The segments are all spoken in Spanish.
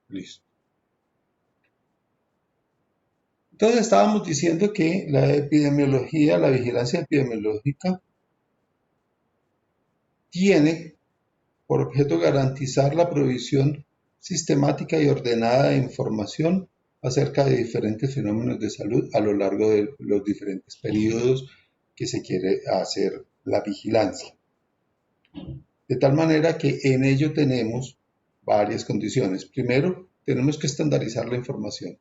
Listo. Entonces estábamos diciendo que la epidemiología, la vigilancia epidemiológica, tiene por objeto garantizar la provisión sistemática y ordenada de información acerca de diferentes fenómenos de salud a lo largo de los diferentes periodos que se quiere hacer la vigilancia. De tal manera que en ello tenemos varias condiciones. Primero, tenemos que estandarizar la información,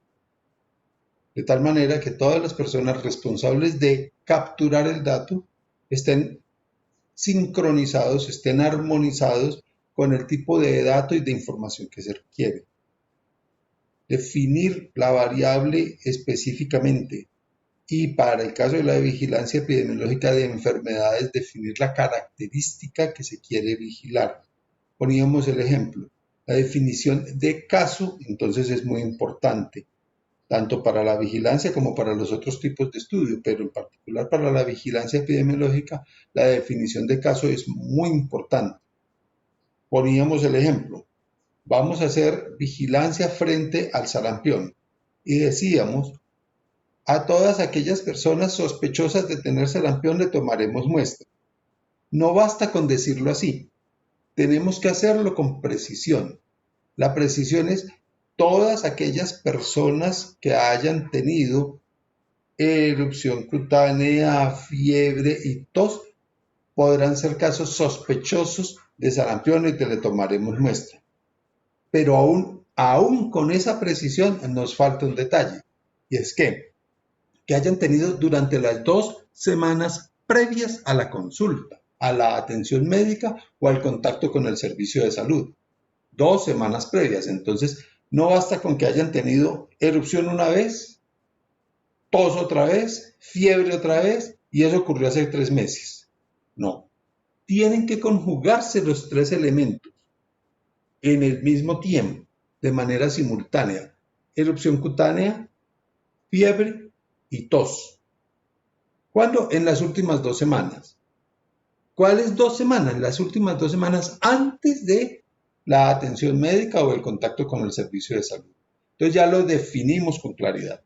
de tal manera que todas las personas responsables de capturar el dato estén sincronizados, estén armonizados con el tipo de dato y de información que se requiere. Definir la variable específicamente y para el caso de la vigilancia epidemiológica de enfermedades, definir la característica que se quiere vigilar. Poníamos el ejemplo, la definición de caso, entonces es muy importante, tanto para la vigilancia como para los otros tipos de estudio, pero en particular para la vigilancia epidemiológica, la definición de caso es muy importante. Poníamos el ejemplo, vamos a hacer vigilancia frente al sarampión y decíamos, a todas aquellas personas sospechosas de tener sarampión le tomaremos muestra. No basta con decirlo así, tenemos que hacerlo con precisión. La precisión es todas aquellas personas que hayan tenido erupción cutánea, fiebre y tos podrán ser casos sospechosos de sarampión y que le tomaremos muestra. Pero aún con esa precisión nos falta un detalle, y es que hayan tenido durante las 2 semanas previas a la consulta, a la atención médica o al contacto con el servicio de salud. 2 semanas previas. Entonces, no basta con que hayan tenido erupción una vez, tos otra vez, fiebre otra vez, y eso ocurrió hace 3 meses. No. Tienen que conjugarse los 3 elementos en el mismo tiempo, de manera simultánea. Erupción cutánea, fiebre y tos. ¿Cuándo? En las últimas 2 semanas. ¿Cuáles 2 semanas? Las últimas 2 semanas antes de la atención médica o el contacto con el servicio de salud. Entonces ya lo definimos con claridad.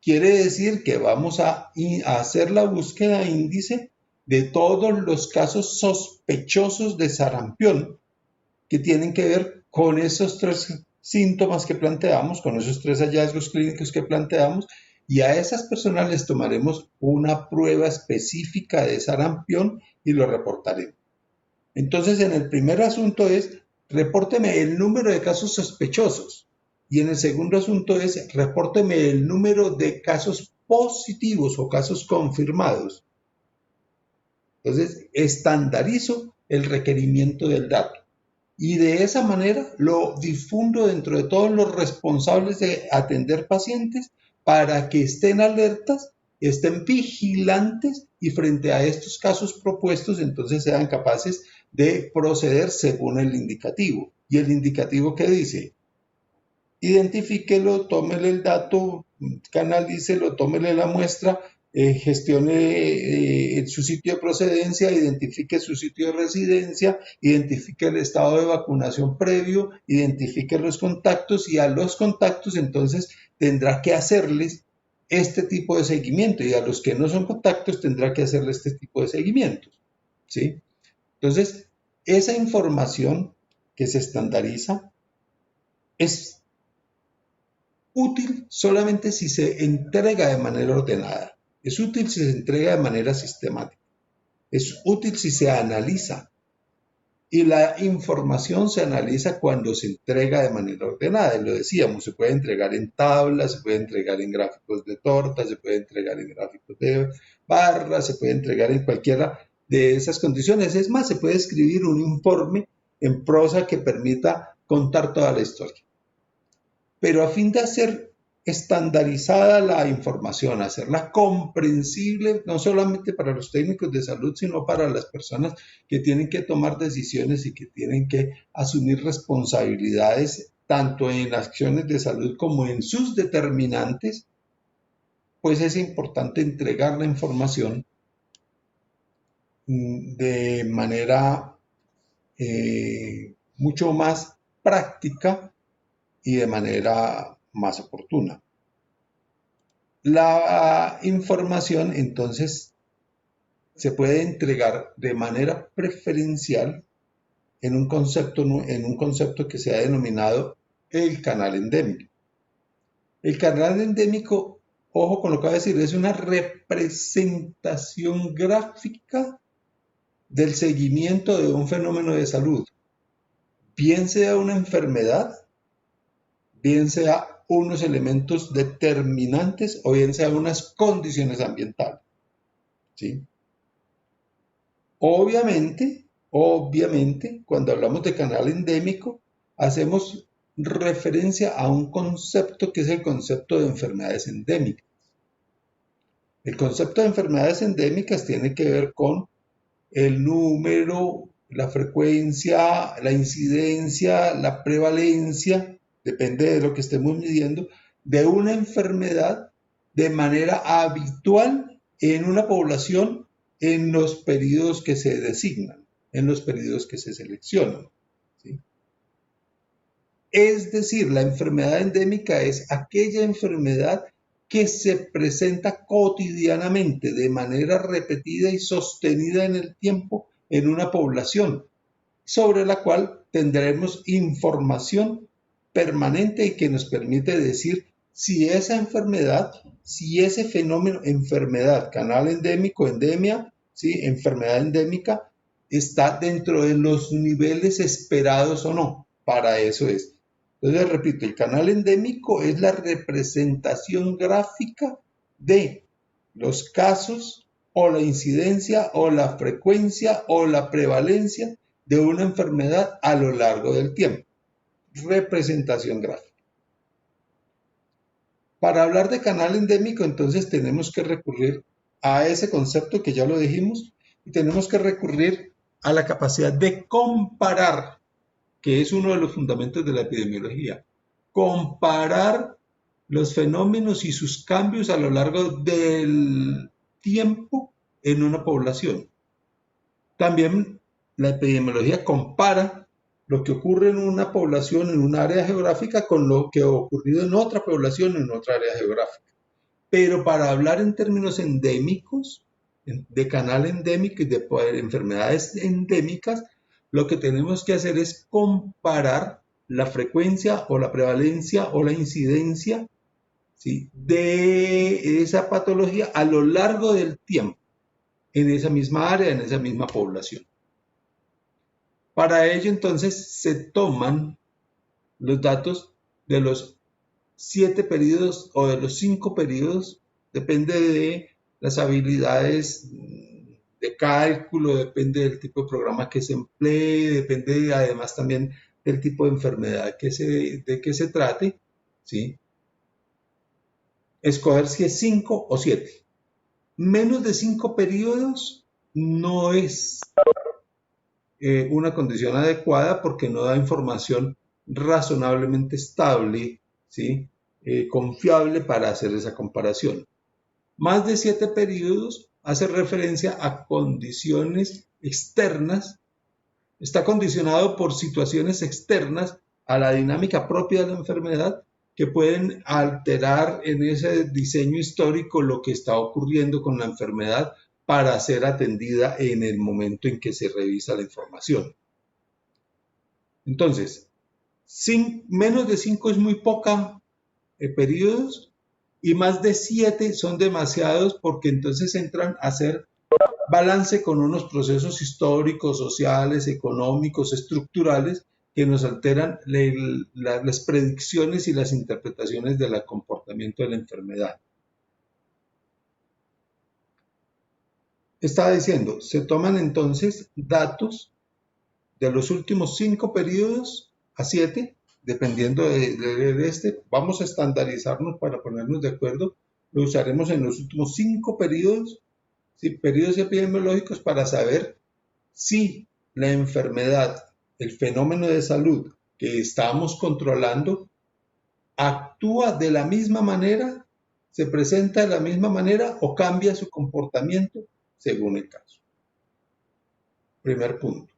Quiere decir que vamos a hacer la búsqueda índice de todos los casos sospechosos de sarampión que tienen que ver con esos 3 síntomas que planteamos, con esos 3 hallazgos clínicos que planteamos, y a esas personas les tomaremos una prueba específica de sarampión y lo reportaremos. Entonces, en el primer asunto es, repórteme el número de casos sospechosos. Y en el segundo asunto es, repórteme el número de casos positivos o casos confirmados. Entonces, estandarizo el requerimiento del dato. Y de esa manera lo difundo dentro de todos los responsables de atender pacientes para que estén alertas, estén vigilantes y frente a estos casos propuestos entonces sean capaces de proceder según el indicativo. ¿Y el indicativo qué dice? Identifíquelo, tómele el dato, canalícelo, tómele la muestra, gestione su sitio de procedencia, identifique su sitio de residencia, identifique el estado de vacunación previo, identifique los contactos y a los contactos entonces tendrá que hacerles este tipo de seguimiento y a los que no son contactos tendrá que hacerles este tipo de seguimientos, ¿sí? Entonces, esa información que se estandariza es útil solamente si se entrega de manera ordenada. Es útil si se entrega de manera sistemática. Es útil si se analiza. Y la información se analiza cuando se entrega de manera ordenada. Y lo decíamos, se puede entregar en tablas, se puede entregar en gráficos de tortas, se puede entregar en gráficos de barras, se puede entregar en cualquiera de esas condiciones. Es más, se puede escribir un informe en prosa que permita contar toda la historia. Pero a fin de hacer estandarizada la información, hacerla comprensible no solamente para los técnicos de salud, sino para las personas que tienen que tomar decisiones y que tienen que asumir responsabilidades tanto en acciones de salud como en sus determinantes, pues es importante entregar la información de manera mucho más práctica y de manera más oportuna. La información entonces se puede entregar de manera preferencial en un concepto que se ha denominado el canal endémico. El canal endémico, ojo con lo que voy a decir, es una representación gráfica del seguimiento de un fenómeno de salud, bien sea una enfermedad, bien sea unos elementos determinantes o bien sea unas condiciones ambientales, ¿sí? Obviamente, cuando hablamos de canal endémico, hacemos referencia a un concepto que es el concepto de enfermedades endémicas. El concepto de enfermedades endémicas tiene que ver con el número, la frecuencia, la incidencia, la prevalencia, depende de lo que estemos midiendo, de una enfermedad de manera habitual en una población en los periodos que se designan, en los periodos que se seleccionan, ¿sí? Es decir, la enfermedad endémica es aquella enfermedad que se presenta cotidianamente, de manera repetida y sostenida en el tiempo en una población, sobre la cual tendremos información permanente y que nos permite decir si esa enfermedad, si ese fenómeno, enfermedad, canal endémico, endemia, ¿sí? Enfermedad endémica, está dentro de los niveles esperados o no. Para eso es. Entonces, repito, el canal endémico es la representación gráfica de los casos o la incidencia o la frecuencia o la prevalencia de una enfermedad a lo largo del tiempo. Representación gráfica. Para hablar de canal endémico, entonces tenemos que recurrir a ese concepto que ya lo dijimos y tenemos que recurrir a la capacidad de comparar, que es uno de los fundamentos de la epidemiología. Comparar los fenómenos y sus cambios a lo largo del tiempo en una población. También la epidemiología compara lo que ocurre en una población, en un área geográfica, con lo que ha ocurrido en otra población, en otra área geográfica. Pero para hablar en términos endémicos, de canal endémico y de enfermedades endémicas, lo que tenemos que hacer es comparar la frecuencia o la prevalencia o la incidencia, ¿sí?, de esa patología a lo largo del tiempo, en esa misma área, en esa misma población. Para ello, entonces, se toman los datos de los 7 periodos o de los 5 periodos, depende de las habilidades de cálculo, depende del tipo de programa que se emplee, depende además también del tipo de enfermedad de que se trate, ¿sí? Escoger si es 5 o 7. Menos de 5 periodos no es una condición adecuada porque no da información razonablemente estable, ¿sí? Confiable para hacer esa comparación. Más de 7 periodos hace referencia a condiciones externas, está condicionado por situaciones externas a la dinámica propia de la enfermedad que pueden alterar en ese diseño histórico lo que está ocurriendo con la enfermedad para ser atendida en el momento en que se revisa la información. Entonces, menos de 5 es muy poca periodos y más de 7 son demasiados porque entonces entran a hacer balance con unos procesos históricos, sociales, económicos, estructurales que nos alteran las predicciones y las interpretaciones del comportamiento de la enfermedad. Estaba diciendo, se toman entonces datos de los últimos 5 periodos a 7, dependiendo de este, vamos a estandarizarnos para ponernos de acuerdo, lo usaremos en los últimos 5 periodos, ¿sí?, periodos epidemiológicos para saber si la enfermedad, el fenómeno de salud que estamos controlando, actúa de la misma manera, se presenta de la misma manera o cambia su comportamiento según el caso. Primer punto.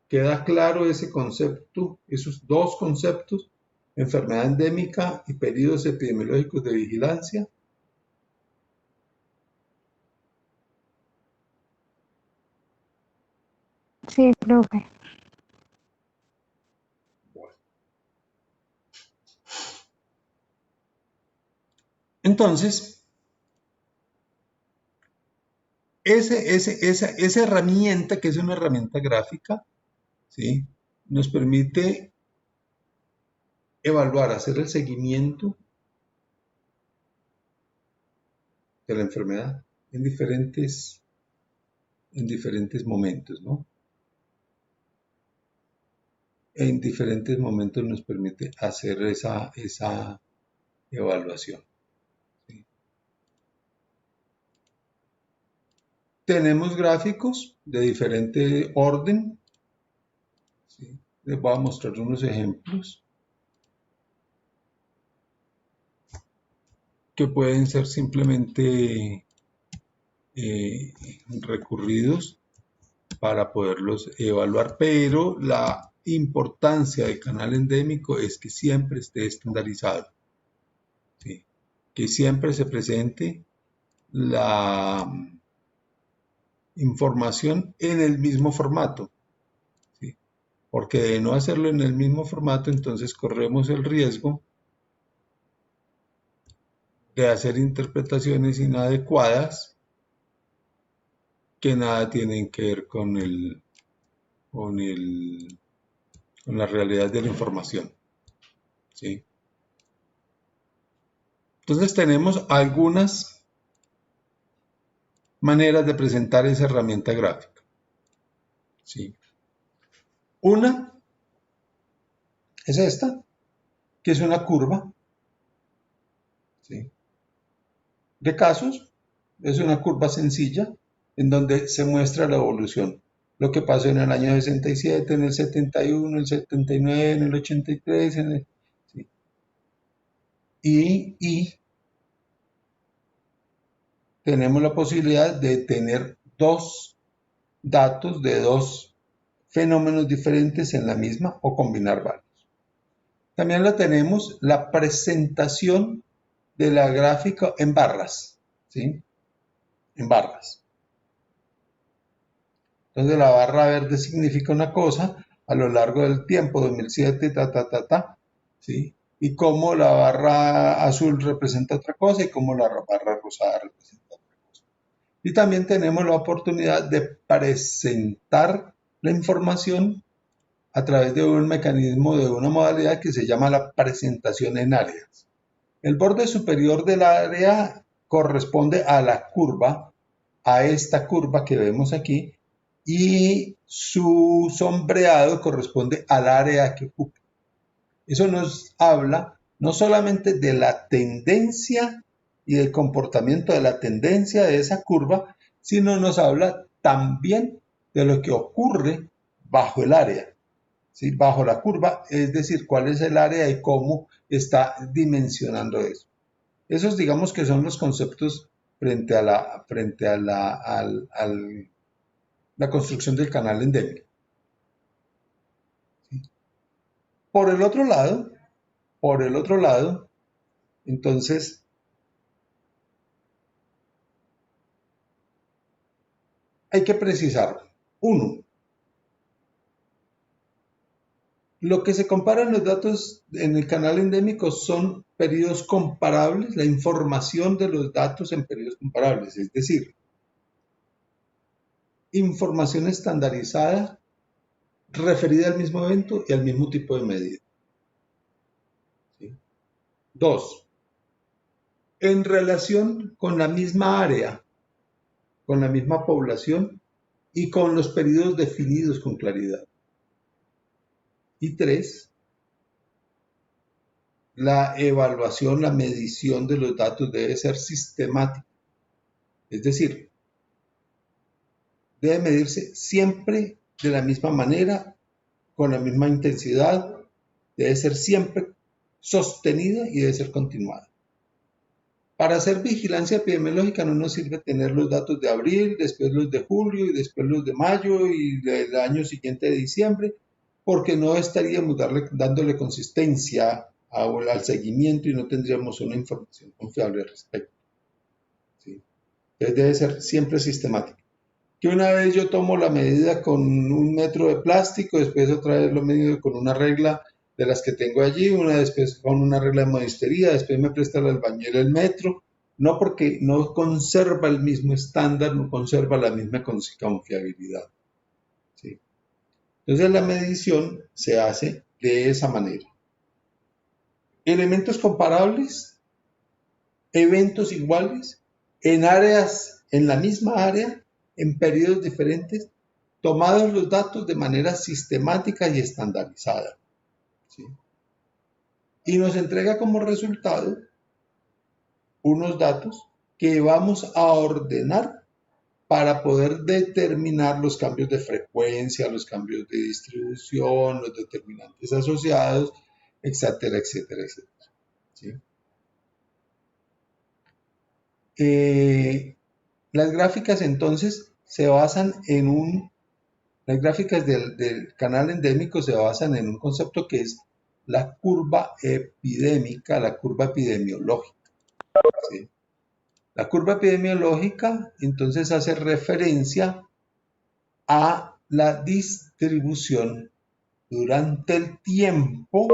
¿Queda claro ese concepto, esos dos conceptos? enfermedad endémica y periodos epidemiológicos de vigilancia. Sí, profe. Entonces, esa herramienta, que es una herramienta gráfica, ¿sí?, nos permite evaluar, hacer el seguimiento de la enfermedad en diferentes momentos, ¿no? En diferentes momentos nos permite hacer esa evaluación. ¿Sí? Tenemos gráficos de diferente orden. ¿Sí? Les voy a mostrar unos ejemplos que pueden ser simplemente recurridos para poderlos evaluar, pero la importancia del canal endémico es que siempre esté estandarizado, ¿sí?, que siempre se presente la información en el mismo formato, ¿sí?, porque de no hacerlo en el mismo formato, entonces corremos el riesgo de hacer interpretaciones inadecuadas que nada tienen que ver con la realidad de la información, ¿sí? Entonces tenemos algunas maneras de presentar esa herramienta gráfica, ¿sí? Una es esta, que es una curva, ¿sí?, de casos. Es una curva sencilla en donde se muestra la evolución. Lo que pasó en el año 67, en el 71, el 79, en el 83, ¿sí? Y tenemos la posibilidad de tener dos datos de dos fenómenos diferentes en la misma o combinar varios. También la tenemos la presentación de la gráfica en barras, ¿sí?, en barras. Entonces la barra verde significa una cosa a lo largo del tiempo, 2007, ¿sí? Y cómo la barra azul representa otra cosa y cómo la barra rosada representa otra cosa. Y también tenemos la oportunidad de presentar la información a través de un mecanismo, de una modalidad que se llama la presentación en áreas. El borde superior del área corresponde a la curva, a esta curva que vemos aquí, y su sombreado corresponde al área que ocupa. Eso nos habla no solamente de la tendencia y del comportamiento de la tendencia de esa curva, sino nos habla también de lo que ocurre bajo el área, ¿sí?, bajo la curva, es decir, cuál es el área y cómo está dimensionando eso. Esos, digamos, que son los conceptos frente a la construcción del canal endémico. ¿Sí? Por el otro lado, entonces, hay que precisar, uno, lo que se compara en los datos en el canal endémico son periodos comparables, la información de los datos en periodos comparables, es decir, información estandarizada referida al mismo evento y al mismo tipo de medida. ¿Sí? Dos, en relación con la misma área, con la misma población y con los periodos definidos con claridad. Y tres, la evaluación, la medición de los datos debe ser sistemática. Es decir, debe medirse siempre de la misma manera, con la misma intensidad, debe ser siempre sostenida y debe ser continuada. Para hacer vigilancia epidemiológica no nos sirve tener los datos de abril, después los de julio y después los de mayo y del año siguiente de diciembre, porque no estaríamos dándole consistencia al seguimiento y no tendríamos una información confiable al respecto. ¿Sí? Entonces debe ser siempre sistemático. Que una vez yo tomo la medida con 1 metro de plástico, después otra vez lo mido con una regla de las que tengo allí, una después con una regla de modistería, después me presta el albañil el metro, no porque no conserva el mismo estándar, no conserva la misma confiabilidad. ¿Sí? Entonces la medición se hace de esa manera. Elementos comparables, eventos iguales, en áreas, en la misma área, en periodos diferentes, tomados los datos de manera sistemática y estandarizada. ¿Sí? Y nos entrega como resultado unos datos que vamos a ordenar para poder determinar los cambios de frecuencia, los cambios de distribución, los determinantes asociados, etcétera, etcétera, etcétera. ¿Sí? Las gráficas entonces se basan en las gráficas del canal endémico se basan en un concepto que es la curva epidémica, la curva epidemiológica. ¿Sí? La curva epidemiológica entonces hace referencia a la distribución durante el tiempo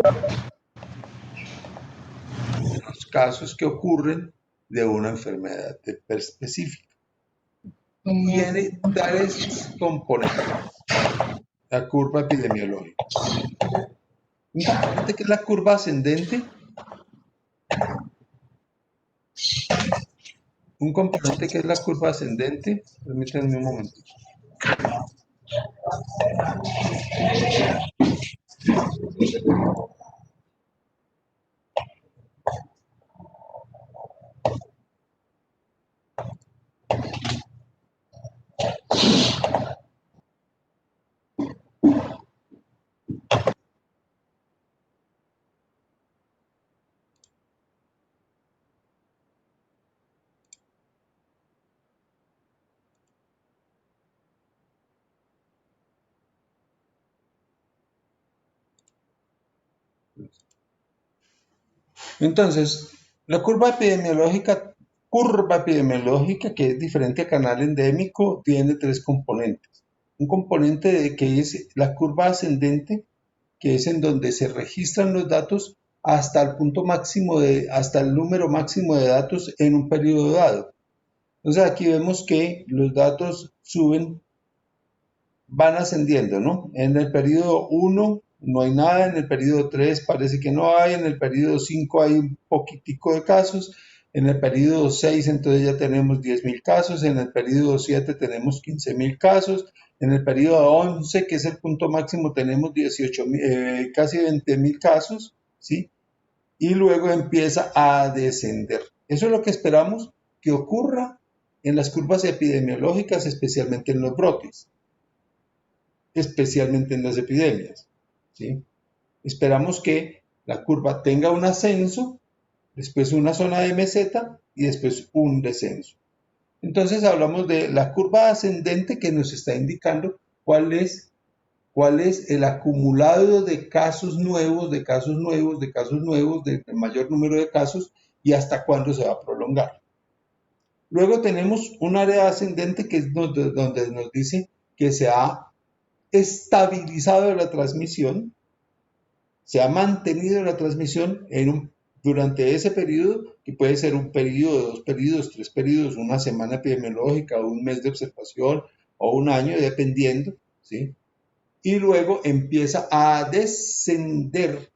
de los casos que ocurren de una enfermedad específica. Tiene tres componentes. La curva epidemiológica. Un componente que es la curva ascendente. Un componente que es la curva ascendente. Permítanme un momento. Entonces, la curva epidemiológica, que es diferente a canal endémico, tiene tres componentes. Un componente que es la curva ascendente, que es en donde se registran los datos hasta el punto máximo hasta el número máximo de datos en un periodo dado. Entonces aquí vemos que los datos suben, van ascendiendo, ¿no? En el periodo 1 no hay nada, en el periodo 3 parece que no hay, en el periodo 5 hay un poquitico de casos, en el periodo 6 entonces ya tenemos 10.000 casos, en el periodo 7 tenemos 15.000 casos, en el periodo 11, que es el punto máximo, tenemos 18, casi 20.000 casos, ¿sí? Y luego empieza a descender. Eso es lo que esperamos que ocurra en las curvas epidemiológicas, especialmente en los brotes, especialmente en las epidemias. ¿Sí? Esperamos que la curva tenga un ascenso, después una zona de meseta y después un descenso. Entonces hablamos de la curva ascendente que nos está indicando cuál es el acumulado de casos nuevos, de mayor número de casos y hasta cuándo se va a prolongar. Luego tenemos un área ascendente que es donde nos dice que se ha estabilizado la transmisión, se ha mantenido la transmisión durante ese periodo, que puede ser un periodo, 2 periodos, 3 periodos, una semana epidemiológica, un mes de observación o un año, dependiendo, ¿sí? Y luego empieza a descender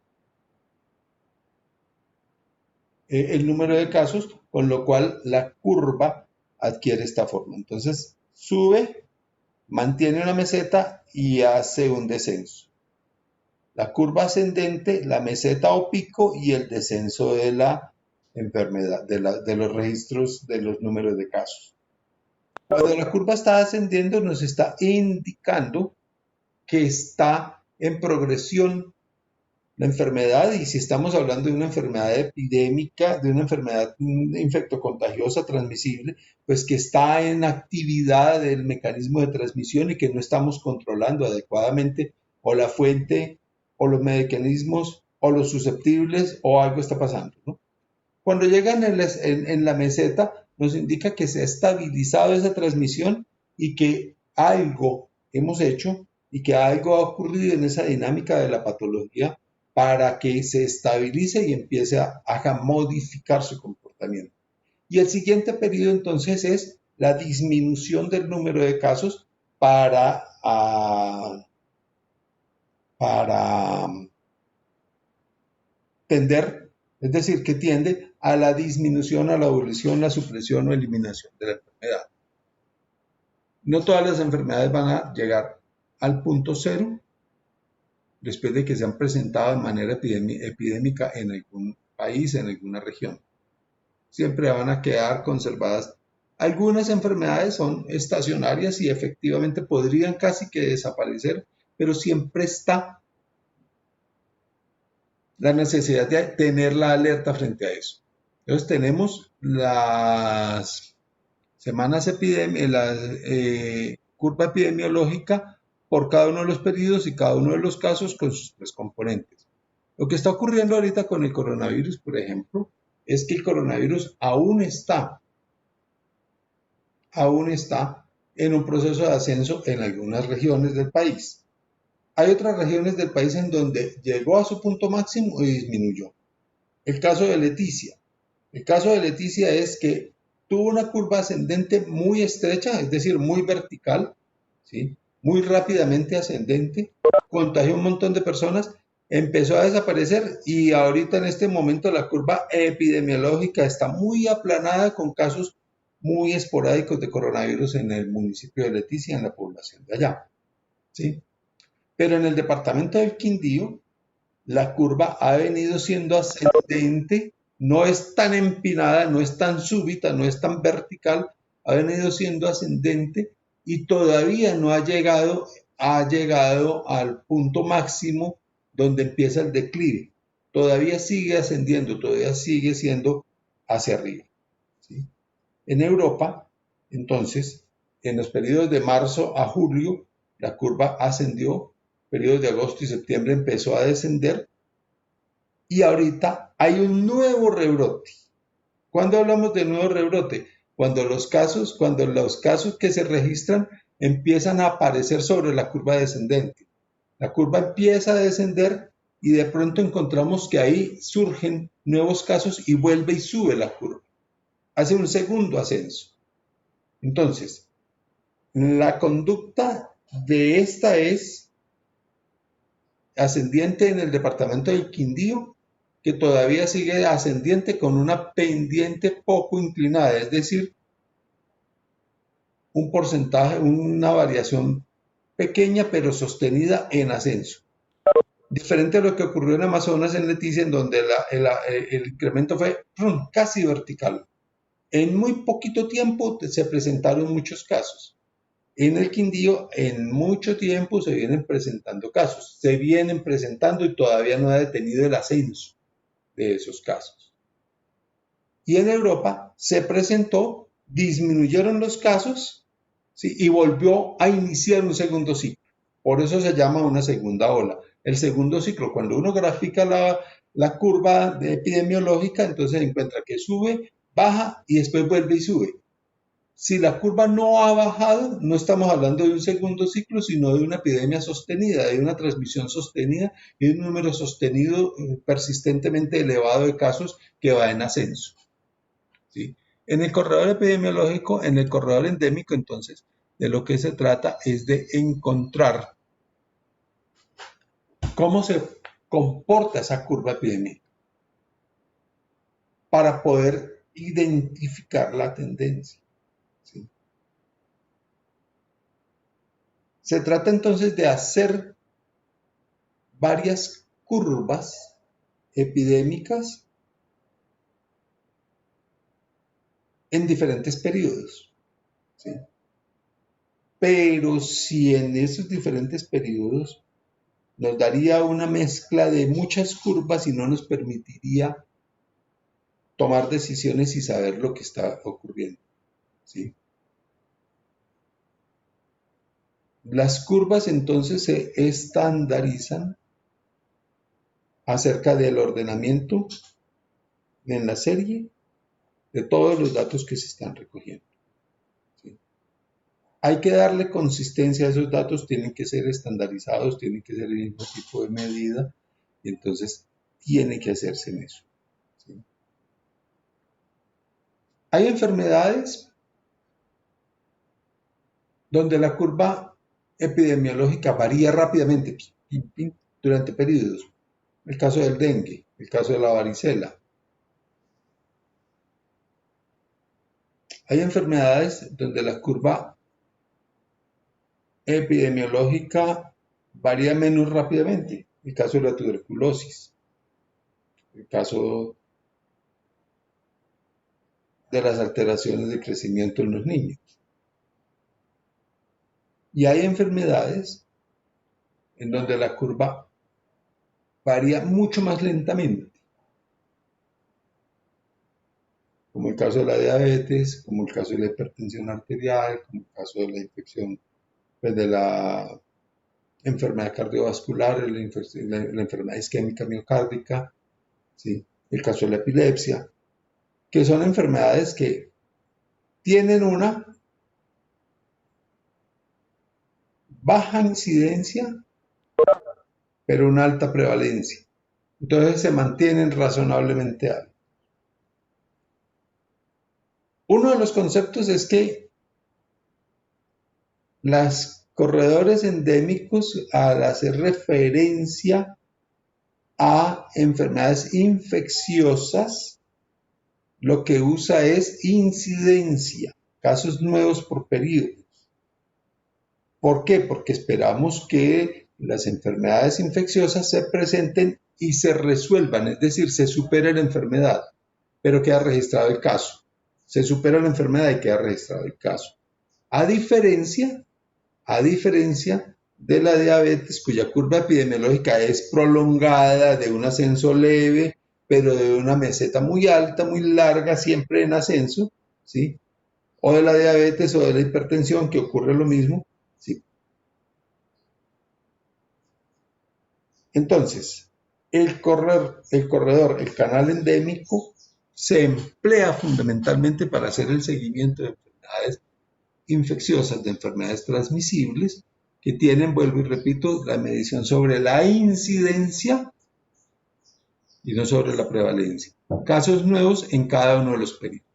el número de casos, con lo cual la curva adquiere esta forma. Entonces sube, mantiene una meseta y hace un descenso. La curva ascendente, la meseta o pico y el descenso de la enfermedad, de los registros de los números de casos. Cuando la curva está ascendiendo nos está indicando que está en progresión la enfermedad, y si estamos hablando de una enfermedad epidémica, de una enfermedad infectocontagiosa transmisible, pues que está en actividad el mecanismo de transmisión y que no estamos controlando adecuadamente o la fuente o los mecanismos o los susceptibles o algo está pasando, ¿no? Cuando llegan en la meseta, nos indica que se ha estabilizado esa transmisión y que algo hemos hecho y que algo ha ocurrido en esa dinámica de la patología para que se estabilice y empiece a modificar su comportamiento. Y el siguiente periodo entonces es la disminución del número de casos para, para tender, es decir, que tiende a la disminución, a la abolición, la supresión o eliminación de la enfermedad. No todas las enfermedades van a llegar al punto cero después de que se han presentado de manera epidémica en algún país, en alguna región. Siempre van a quedar conservadas. Algunas enfermedades son estacionarias y efectivamente podrían casi que desaparecer, pero siempre está la necesidad de tener la alerta frente a eso. Entonces tenemos las semanas la curva epidemiológica por cada uno de los periodos y cada uno de los casos con sus tres componentes. Lo que está ocurriendo ahorita con el coronavirus, por ejemplo, es que el coronavirus aún está en un proceso de ascenso en algunas regiones del país. Hay otras regiones del país en donde llegó a su punto máximo y disminuyó. El caso de Leticia. El caso de Leticia es que tuvo una curva ascendente muy estrecha, es decir, muy vertical, ¿sí? Muy rápidamente ascendente, contagió a un montón de personas, empezó a desaparecer y ahorita en este momento la curva epidemiológica está muy aplanada con casos muy esporádicos de coronavirus en el municipio de Leticia, en la población de allá, ¿sí? Pero en el departamento del Quindío, la curva ha venido siendo ascendente, no es tan empinada, no es tan súbita, no es tan vertical, ha venido siendo ascendente y todavía no ha llegado al punto máximo donde empieza el declive. Todavía sigue ascendiendo, todavía sigue siendo hacia arriba, ¿sí? En Europa, entonces, en los periodos de marzo a julio, la curva ascendió, periodos de agosto y septiembre empezó a descender y ahorita hay un nuevo rebrote. ¿Cuándo hablamos de nuevo rebrote? Cuando los casos que se registran empiezan a aparecer sobre la curva descendente. La curva empieza a descender y de pronto encontramos que ahí surgen nuevos casos y vuelve y sube la curva. Hace un segundo ascenso. Entonces, la conducta de esta es ascendiente en el departamento del Quindío, que todavía sigue ascendiente con una pendiente poco inclinada, es decir, un porcentaje, una variación pequeña pero sostenida en ascenso. Diferente a lo que ocurrió en Amazonas, en Leticia, en donde el incremento fue casi vertical. En muy poquito tiempo se presentaron muchos casos. En el Quindío, en mucho tiempo se vienen presentando casos, se vienen presentando y todavía no ha detenido el ascenso de esos casos. Y en Europa se presentó, disminuyeron los casos, ¿sí? Y volvió a iniciar un segundo ciclo. Por eso se llama una segunda ola. El segundo ciclo, cuando uno grafica la curva epidemiológica, entonces encuentra que sube, baja y después vuelve y sube. Si la curva no ha bajado, no estamos hablando de un segundo ciclo, sino de una epidemia sostenida, de una transmisión sostenida y de un número sostenido persistentemente elevado de casos que va en ascenso, ¿sí? En el corredor epidemiológico, en el corredor endémico, entonces, de lo que se trata es de encontrar cómo se comporta esa curva epidémica para poder identificar la tendencia, ¿sí? Se trata entonces de hacer varias curvas epidémicas en diferentes periodos, ¿sí? Pero si en esos diferentes periodos nos daría una mezcla de muchas curvas y no nos permitiría tomar decisiones y saber lo que está ocurriendo, ¿sí? Las curvas entonces se estandarizan acerca del ordenamiento en la serie de todos los datos que se están recogiendo. ¿Sí? Hay que darle consistencia a esos datos, tienen que ser estandarizados, tienen que ser el mismo tipo de medida, y entonces tiene que hacerse en eso. ¿Sí? Hay enfermedades donde la curva epidemiológica varía rápidamente durante periodos. El caso del dengue, el caso de la varicela. Hay enfermedades donde la curva epidemiológica varía menos rápidamente. El caso de la tuberculosis, el caso de las alteraciones de crecimiento en los niños. Y hay enfermedades en donde la curva varía mucho más lentamente, como el caso de la diabetes, como el caso de la hipertensión arterial, como el caso de la infección, pues de la enfermedad cardiovascular, la enfermedad isquémica miocárdica, ¿sí? El caso de la epilepsia, que son enfermedades que tienen una baja incidencia, pero una alta prevalencia. Entonces se mantienen razonablemente altos. Uno de los conceptos es que los corredores endémicos, al hacer referencia a enfermedades infecciosas, lo que usa es incidencia, casos nuevos por periodos. ¿Por qué? Porque esperamos que las enfermedades infecciosas se presenten y se resuelvan, es decir, se supere la enfermedad, pero queda registrado el caso. Se supera la enfermedad y queda registrado el caso. A diferencia de la diabetes, cuya curva epidemiológica es prolongada, de un ascenso leve, pero de una meseta muy alta, muy larga, siempre en ascenso, ¿sí? O de la diabetes o de la hipertensión, que ocurre lo mismo, ¿sí? Entonces, el canal endémico, se emplea fundamentalmente para hacer el seguimiento de enfermedades infecciosas, de enfermedades transmisibles, que tienen, vuelvo y repito, la medición sobre la incidencia y no sobre la prevalencia. Casos nuevos en cada uno de los periodos.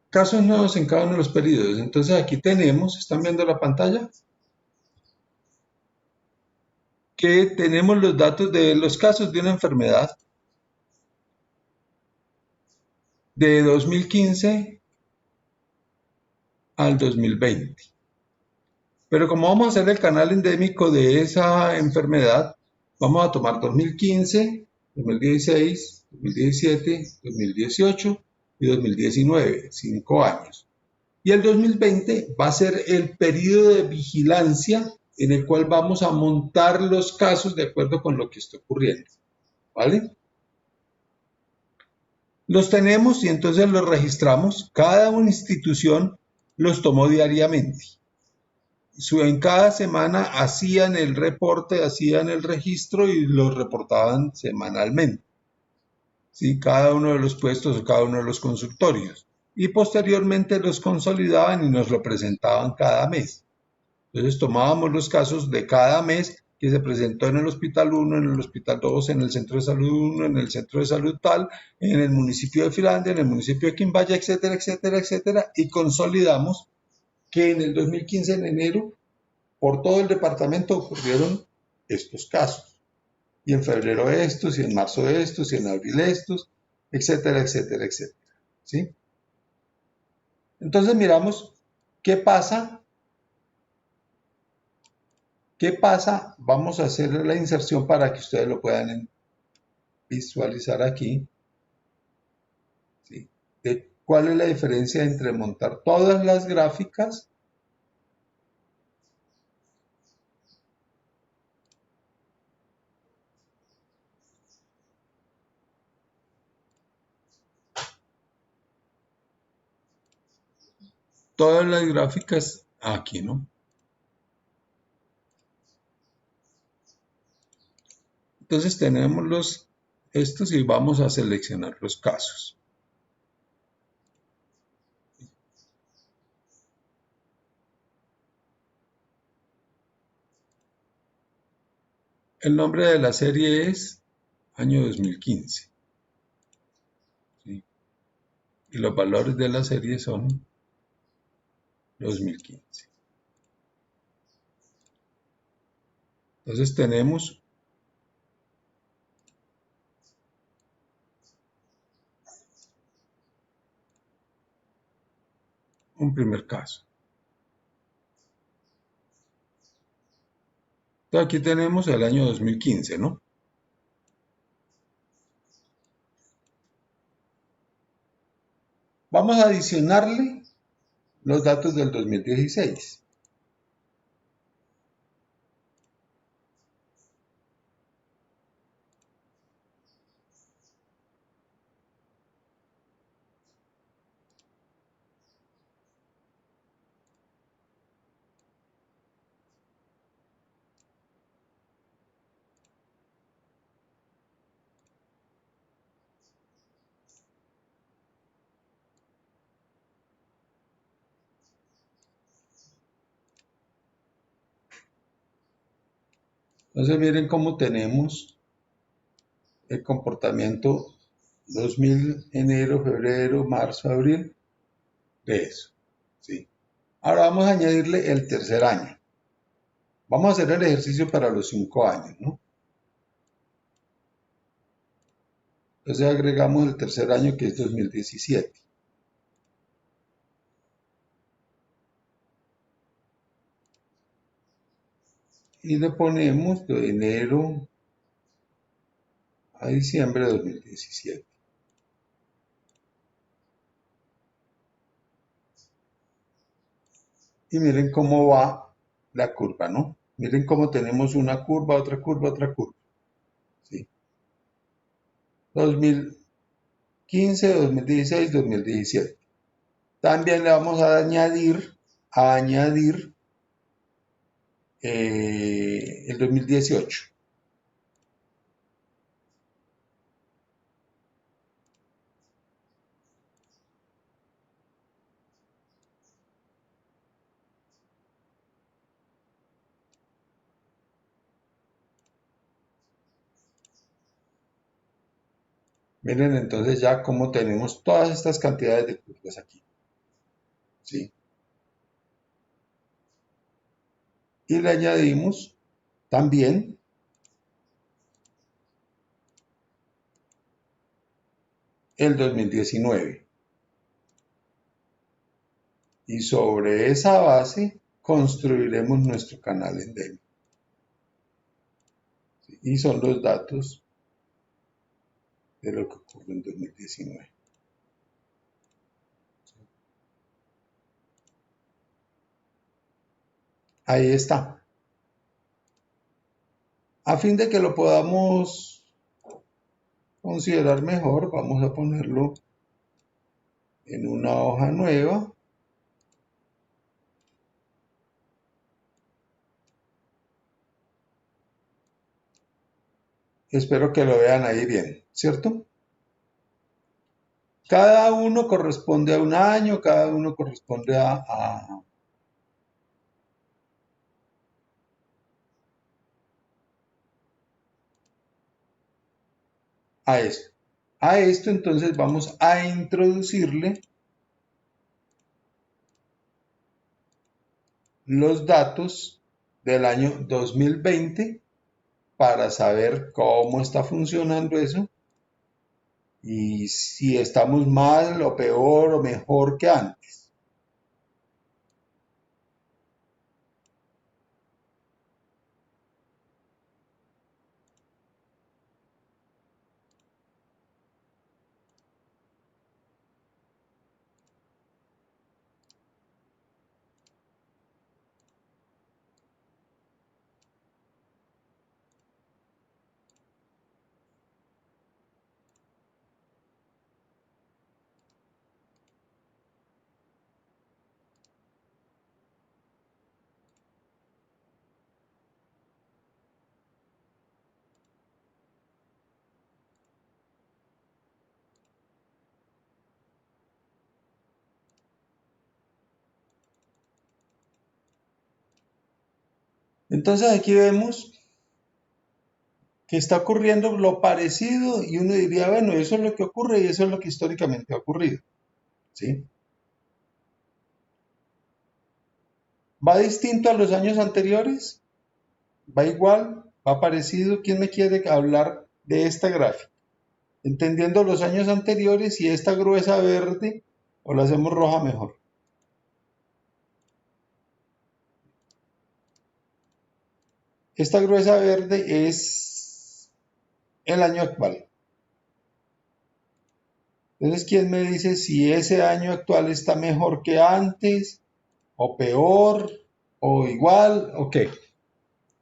Casos nuevos en cada uno de los periodos. Entonces aquí tenemos, ¿están viendo la pantalla? Que tenemos los datos de los casos de una enfermedad de 2015 al 2020. Pero como vamos a hacer el canal endémico de esa enfermedad, vamos a tomar 2015, 2016, 2017, 2018 y 2019, 5 años. Y el 2020 va a ser el periodo de vigilancia en el cual vamos a montar los casos de acuerdo con lo que está ocurriendo. ¿Vale? Los tenemos y entonces los registramos. Cada una institución los tomó diariamente. En cada semana hacían el reporte, hacían el registro y los reportaban semanalmente. ¿Sí? Cada uno de los puestos o cada uno de los consultorios. Y posteriormente los consolidaban y nos lo presentaban cada mes. Entonces tomábamos los casos de cada mes que se presentó en el hospital 1, en el hospital 2, en el centro de salud 1, en el centro de salud tal, en el municipio de Finlandia, en el municipio de Quimbaya, etcétera, etcétera, etcétera, y consolidamos que en el 2015, en enero, por todo el departamento ocurrieron estos casos. Y en febrero estos, y en marzo estos, y en abril estos, etcétera, etcétera, etcétera. ¿Sí? Entonces miramos qué pasa. ¿Qué pasa? Vamos a hacer la inserción para que ustedes lo puedan visualizar aquí. ¿Sí? De ¿cuál es la diferencia entre montar todas las gráficas todas las gráficas aquí, ¿no? Entonces tenemos estos y vamos a seleccionar los casos. El nombre de la serie es año 2015. ¿Sí? Y los valores de la serie son 2015. Entonces tenemos un primer caso. Entonces aquí tenemos el año 2015, ¿no? Vamos a adicionarle los datos del 2016. Entonces miren cómo tenemos el comportamiento 2000, enero, febrero, marzo, abril, de eso. ¿Sí? Ahora vamos a añadirle el tercer año. Vamos a hacer el ejercicio para los 5 años, ¿no? Entonces agregamos el tercer año que es 2017. Y le ponemos de enero a diciembre de 2017. Y miren cómo va la curva, ¿no? Miren cómo tenemos una curva, otra curva, otra curva. ¿Sí? 2015, 2016, 2017. También le vamos a añadir el 2018. Miren entonces ya cómo tenemos todas estas cantidades de curvas aquí. ¿Sí? Y le añadimos también el 2019. Y sobre esa base construiremos nuestro canal endémico. ¿Sí? Y son los datos de lo que ocurre en 2019. Ahí está. A fin de que lo podamos considerar mejor, vamos a ponerlo en una hoja nueva. Espero que lo vean ahí bien, ¿cierto? Cada uno corresponde a un año, cada uno corresponde a esto. A esto entonces vamos a introducirle los datos del año 2020 para saber cómo está funcionando eso y si estamos mal o peor o mejor que antes. Entonces aquí vemos que está ocurriendo lo parecido y uno diría, bueno, eso es lo que ocurre y eso es lo que históricamente ha ocurrido, ¿sí? ¿Va distinto a los años anteriores? ¿Va igual? ¿Va parecido? ¿Quién me quiere hablar de esta gráfica? Entendiendo los años anteriores, y esta gruesa verde o la hacemos roja mejor. Esta gruesa verde es el año actual. Entonces, ¿quién me dice si ese año actual está mejor que antes, o peor, o igual, o qué?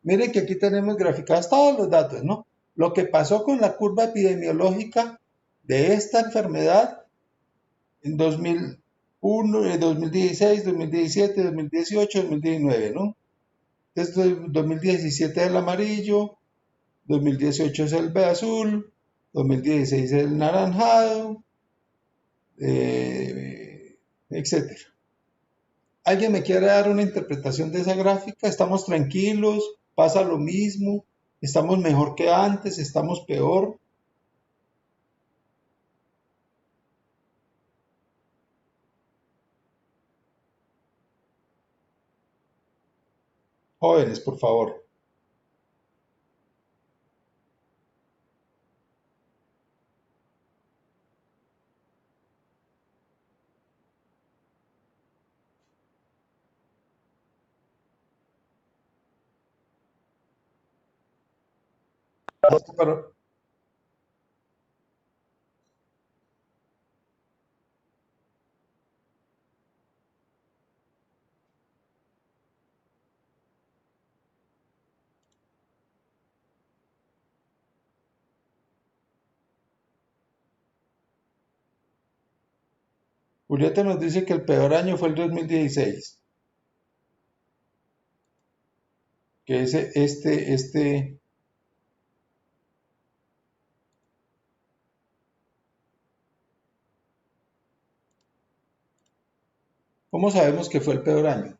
Miren que aquí tenemos graficados todos los datos, ¿no? Lo que pasó con la curva epidemiológica de esta enfermedad en 2001, 2016, 2017, 2018, 2019, ¿no? Entonces, 2017 es el amarillo, 2018 es el azul, 2016 es el naranjado, etcétera. ¿Alguien me quiere dar una interpretación de esa gráfica? ¿Estamos tranquilos? ¿Pasa lo mismo? ¿Estamos mejor que antes? ¿Estamos peor? Jóvenes, por favor. Pero Julieta nos dice que el peor año fue el 2016, que ¿cómo sabemos que fue el peor año?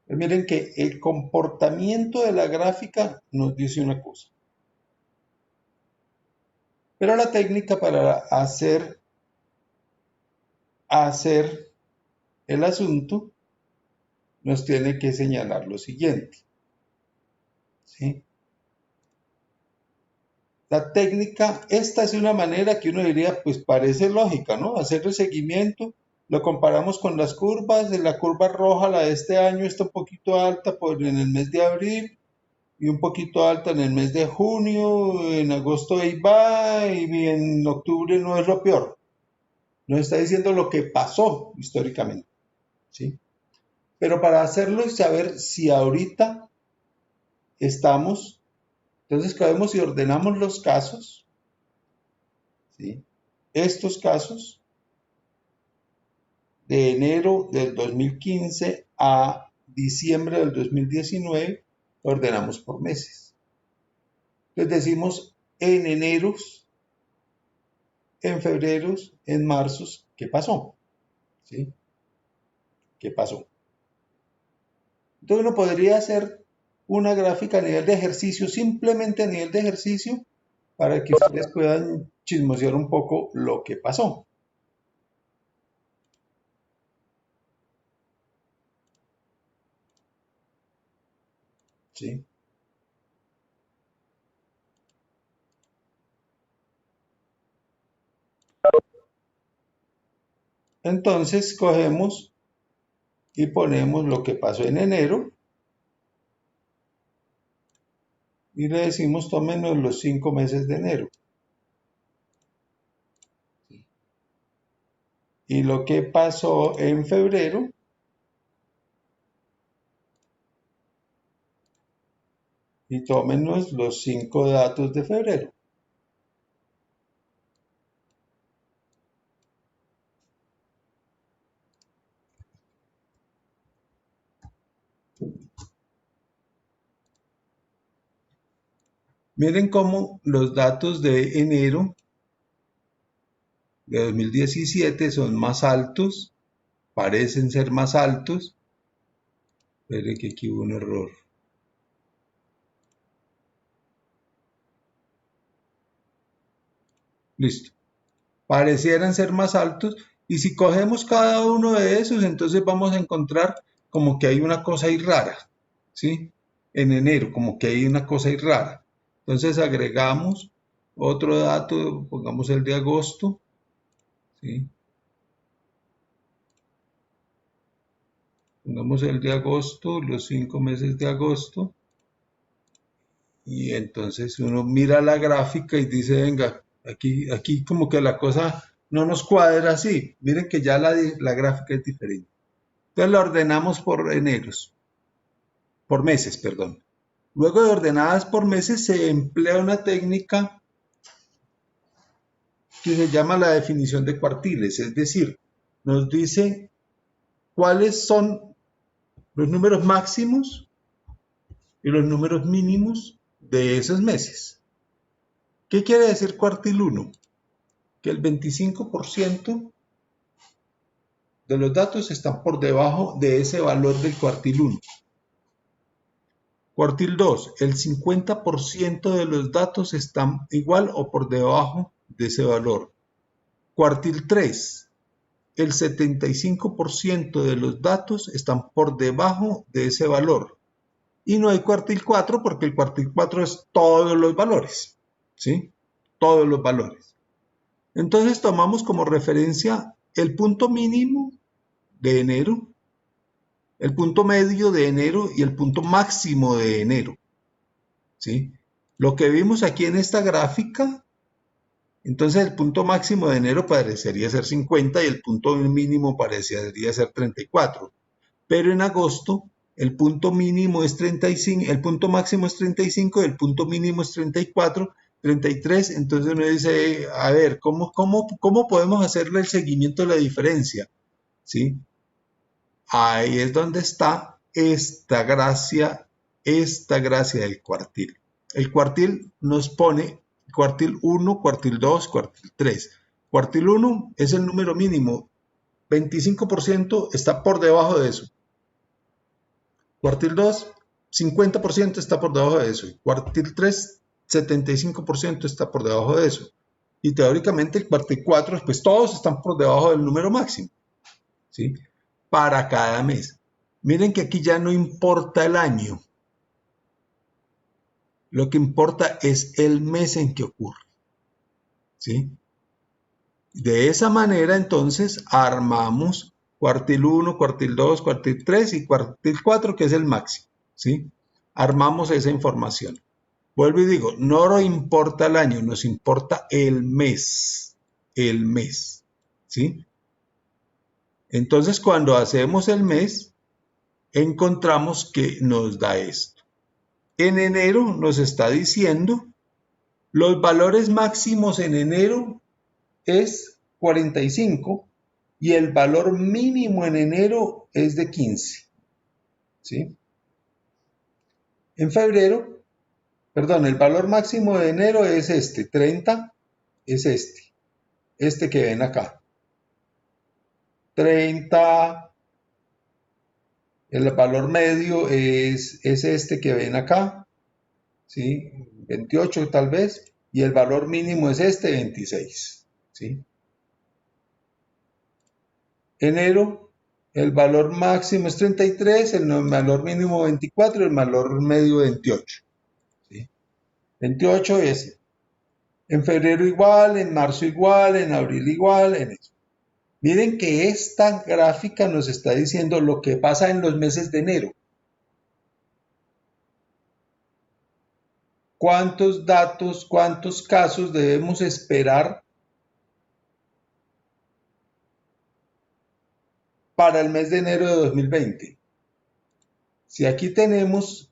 Pues miren que el comportamiento de la gráfica nos dice una cosa, pero la técnica para hacer el asunto nos tiene que señalar lo siguiente, ¿sí? La técnica, esta es una manera que uno diría, pues parece lógica, ¿no? Hacer el seguimiento, lo comparamos con las curvas, en la curva roja, la de este año está un poquito alta en el mes de abril y un poquito alta en el mes de junio, en agosto ahí va y en octubre no es lo peor. Nos está diciendo lo que pasó históricamente, ¿sí? Pero para hacerlo y saber si ahorita estamos, entonces cogemos y ordenamos los casos, ¿sí? Estos casos de enero del 2015 a diciembre del 2019, ordenamos por meses. Entonces decimos en eneros, en febreros, en marzos, ¿qué pasó? ¿Sí? ¿Qué pasó? Entonces uno podría hacer una gráfica a nivel de ejercicio, simplemente a nivel de ejercicio, para que ustedes puedan chismosear un poco lo que pasó. ¿Sí? Entonces cogemos y ponemos lo que pasó en enero y le decimos tómenos los 5 meses de enero. Y lo que pasó en febrero y tómenos los 5 datos de febrero. Miren cómo los datos de enero de 2017 son más altos, parecen ser más altos. Espere que aquí hubo un error. Listo. Parecieran ser más altos, y si cogemos cada uno de esos, entonces vamos a encontrar como que hay una cosa ahí rara, ¿sí? En enero, como que hay una cosa ahí rara. Entonces agregamos otro dato, pongamos el de agosto, ¿sí? Pongamos el de agosto, los 5 meses de agosto, y entonces uno mira la gráfica y dice, venga, aquí como que la cosa no nos cuadra así. Miren que ya la gráfica es diferente. Entonces la ordenamos por eneros, por meses, perdón. Luego de ordenadas por meses se emplea una técnica que se llama la definición de cuartiles, es decir, nos dice cuáles son los números máximos y los números mínimos de esos meses. ¿Qué quiere decir cuartil 1? Que el 25% de los datos están por debajo de ese valor del cuartil 1. Cuartil 2, el 50% de los datos están igual o por debajo de ese valor. Cuartil 3, el 75% de los datos están por debajo de ese valor. Y no hay cuartil 4 porque el cuartil 4 es todos los valores, ¿sí? Todos los valores. Entonces tomamos como referencia el punto mínimo de enero, el punto medio de enero y el punto máximo de enero, ¿sí? Lo que vimos aquí en esta gráfica, entonces el punto máximo de enero parecería ser 50 y el punto mínimo parecería ser 34. Pero en agosto el punto mínimo es 35, el punto máximo es 35 y el punto mínimo es 34, 33. Entonces uno dice, a ver, ¿cómo podemos hacerle el seguimiento de la diferencia? ¿Sí? Ahí es donde está esta gracia del cuartil. El cuartil nos pone cuartil 1, cuartil 2, cuartil 3. Cuartil 1 es el número mínimo, 25% está por debajo de eso. Cuartil 2, 50% está por debajo de eso. Cuartil 3, 75% está por debajo de eso. Y teóricamente el cuartil 4, pues todos están por debajo del número máximo, ¿sí? Para cada mes. Miren que aquí ya no importa el año. Lo que importa es el mes en que ocurre, ¿sí? De esa manera, entonces, armamos cuartil 1, cuartil 2, cuartil 3 y cuartil 4, que es el máximo, ¿sí? Armamos esa información. Vuelvo y digo, no nos importa el año, nos importa el mes, ¿sí? Entonces, cuando hacemos el mes, encontramos que nos da esto. En enero nos está diciendo, los valores máximos en enero es 45 y el valor mínimo en enero es de 15, ¿sí? En febrero, perdón, el valor máximo de enero es 30, es este que ven acá. 30, el valor medio es este que ven acá, ¿sí? 28 tal vez, y el valor mínimo es 26, ¿sí? Enero, el valor máximo es 33, el valor mínimo 24, el valor medio 28, ¿sí? 28 es en febrero igual, en marzo igual, en abril igual, en eso. Miren que esta gráfica nos está diciendo lo que pasa en los meses de enero. ¿Cuántos datos, cuántos casos debemos esperar para el mes de enero de 2020? Si aquí tenemos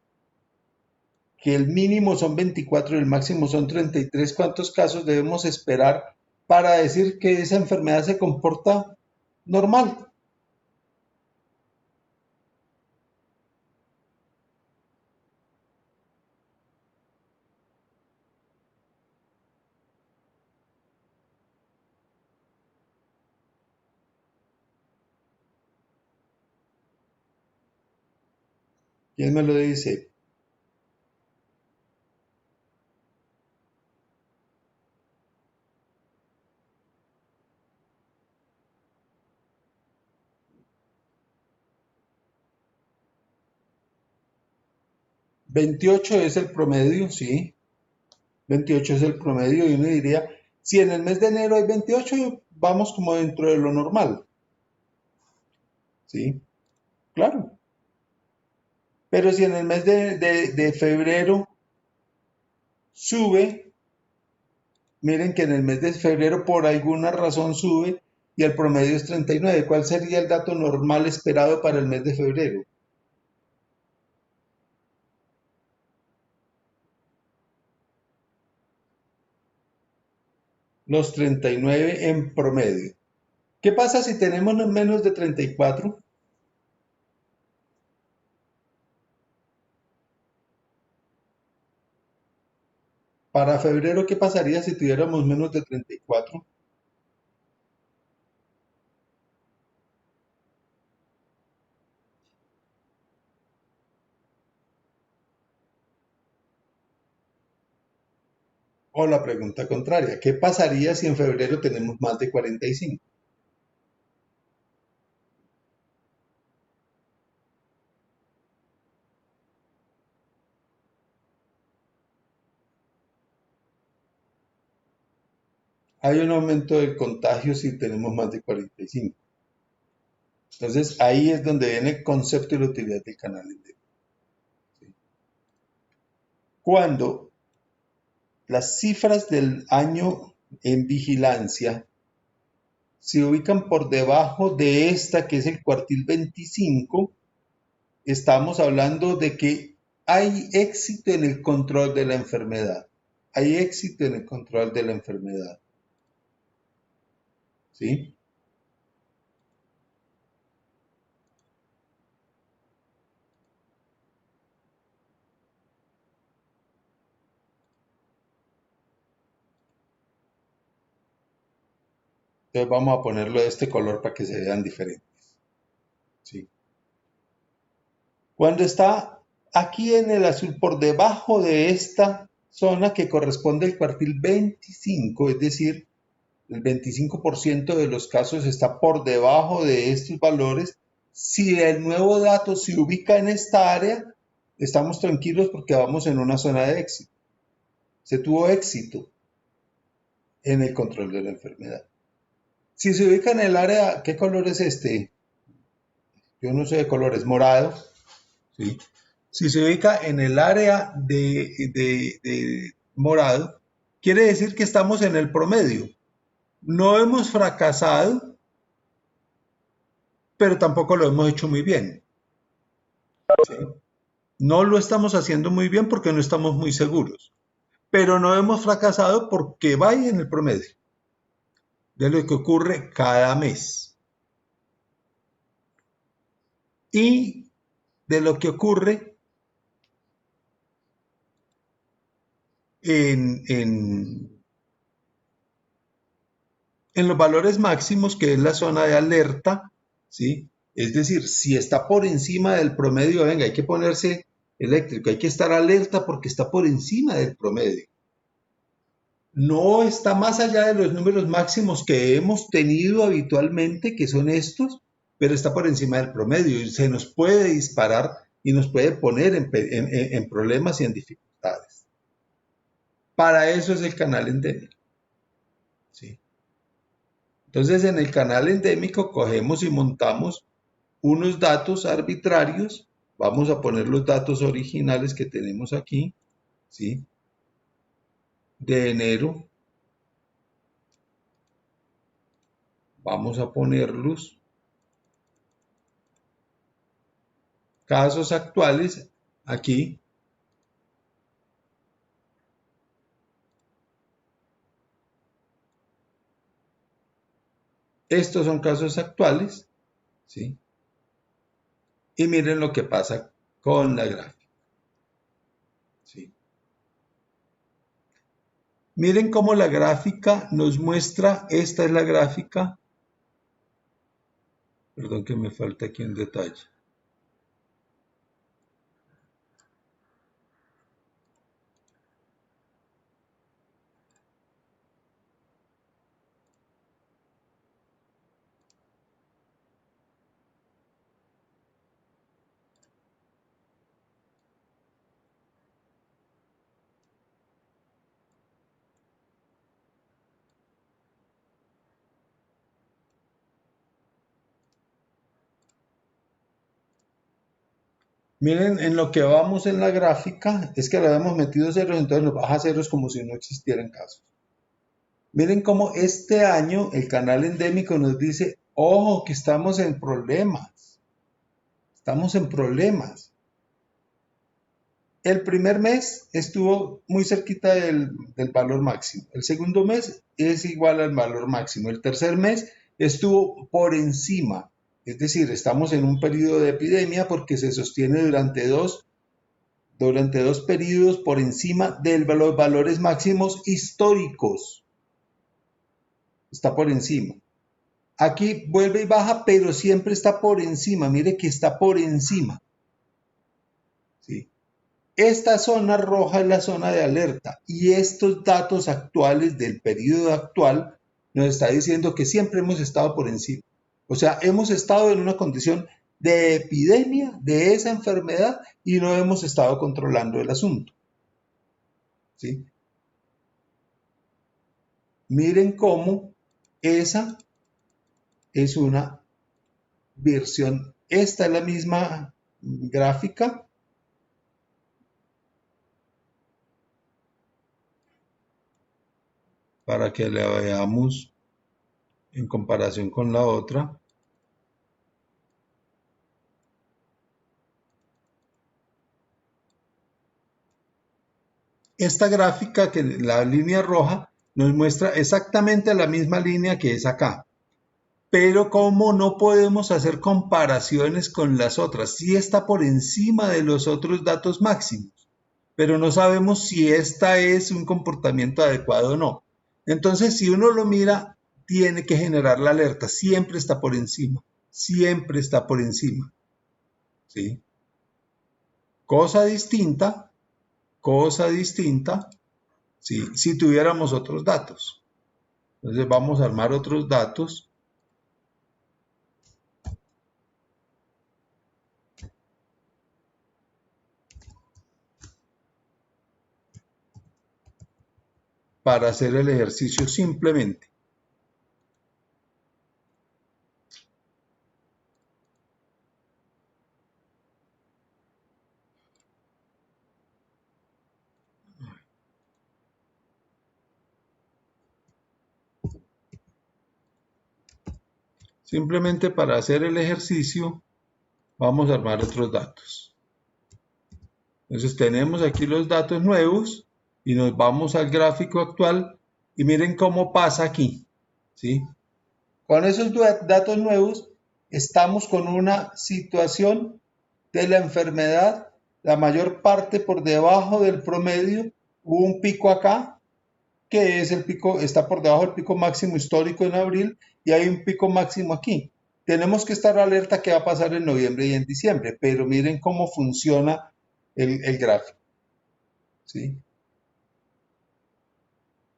que el mínimo son 24 y el máximo son 33, ¿cuántos casos debemos esperar para decir que esa enfermedad se comporta normal? ¿Quién me lo dice? ¿28 es el promedio? Sí, 28 es el promedio y uno diría, si en el mes de enero hay 28, vamos como dentro de lo normal. Sí, claro. Pero si en el mes de febrero sube, miren que en el mes de febrero por alguna razón sube y el promedio es 39. ¿Cuál sería el dato normal esperado para el mes de febrero? Los 39 en promedio. ¿Qué pasa si tenemos menos de 34? Para febrero, ¿qué pasaría si tuviéramos menos de 34? O la pregunta contraria, ¿qué pasaría si en febrero tenemos más de 45? Hay un aumento del contagio si tenemos más de 45. Entonces ahí es donde viene el concepto y la utilidad del canal endémico. Cuando las cifras del año en vigilancia se ubican por debajo de esta que es el cuartil 25, estamos hablando de que hay éxito en el control de la enfermedad. Hay éxito en el control de la enfermedad. ¿Sí? Entonces vamos a ponerlo de este color para que se vean diferentes. ¿Sí? Cuando está aquí en el azul por debajo de esta zona que corresponde al cuartil 25, es decir, el 25% de los casos está por debajo de estos valores. Si el nuevo dato se ubica en esta área, estamos tranquilos porque vamos en una zona de éxito. Se tuvo éxito en el control de la enfermedad. Si se ubica en el área, ¿qué color es este? Yo no sé de colores, morado. ¿Sí? Si se ubica en el área de morado, quiere decir que estamos en el promedio. No hemos fracasado, pero tampoco lo hemos hecho muy bien. ¿Sí? No lo estamos haciendo muy bien porque no estamos muy seguros, pero no hemos fracasado porque va en el promedio de lo que ocurre cada mes y de lo que ocurre en los valores máximos, que es la zona de alerta, ¿sí? Es decir, si está por encima del promedio, venga, hay que ponerse eléctrico, hay que estar alerta porque está por encima del promedio. No está más allá de los números máximos que hemos tenido habitualmente, que son estos, pero está por encima del promedio y se nos puede disparar y nos puede poner en problemas y en dificultades. Para eso es el canal endémico. ¿Sí? Entonces, en el canal endémico cogemos y montamos unos datos arbitrarios. Vamos a poner los datos originales que tenemos aquí, ¿sí? De enero. Vamos a ponerlos. Casos actuales aquí. Estos son casos actuales, ¿sí? Y miren lo que pasa con la gráfica, ¿sí? Miren cómo la gráfica nos muestra, esta es la gráfica, perdón que me falta aquí un detalle. Miren, en lo que vamos en la gráfica, es que le habíamos metido ceros, entonces nos baja ceros como si no existieran casos. Miren cómo este año el canal endémico nos dice, ojo, que estamos en problemas. Estamos en problemas. El primer mes estuvo muy cerquita del valor máximo. El segundo mes es igual al valor máximo. El tercer mes estuvo por encima. Es decir, estamos en un periodo de epidemia porque se sostiene durante dos periodos por encima de los valores máximos históricos. Está por encima. Aquí vuelve y baja, pero siempre está por encima. Mire que está por encima. ¿Sí? Esta zona roja es la zona de alerta y estos datos actuales del periodo actual nos está diciendo que siempre hemos estado por encima. O sea, hemos estado en una condición de epidemia de esa enfermedad y no hemos estado controlando el asunto. ¿Sí? Miren cómo esa es una versión. Esta es la misma gráfica. Para que la veamos en comparación con la otra. Esta gráfica, que la línea roja, nos muestra exactamente la misma línea que es acá. Pero como no podemos hacer comparaciones con las otras, sí está por encima de los otros datos máximos, pero no sabemos si esta es un comportamiento adecuado o no. Entonces, si uno lo mira, tiene que generar la alerta, siempre está por encima, siempre está por encima. ¿Sí? Cosa distinta, ¿sí? Si tuviéramos otros datos. Entonces vamos a armar otros datos. Para hacer el ejercicio simplemente. Simplemente para hacer el ejercicio vamos a armar otros datos. Entonces tenemos aquí los datos nuevos y nos vamos al gráfico actual y miren cómo pasa aquí. ¿Sí? Con esos datos nuevos estamos con una situación de la enfermedad, la mayor parte por debajo del promedio. Hubo un pico acá, que es el pico, está por debajo del pico máximo histórico en abril, y hay un pico máximo aquí. Tenemos que estar alerta qué va a pasar en noviembre y en diciembre, pero miren cómo funciona el gráfico. ¿Sí?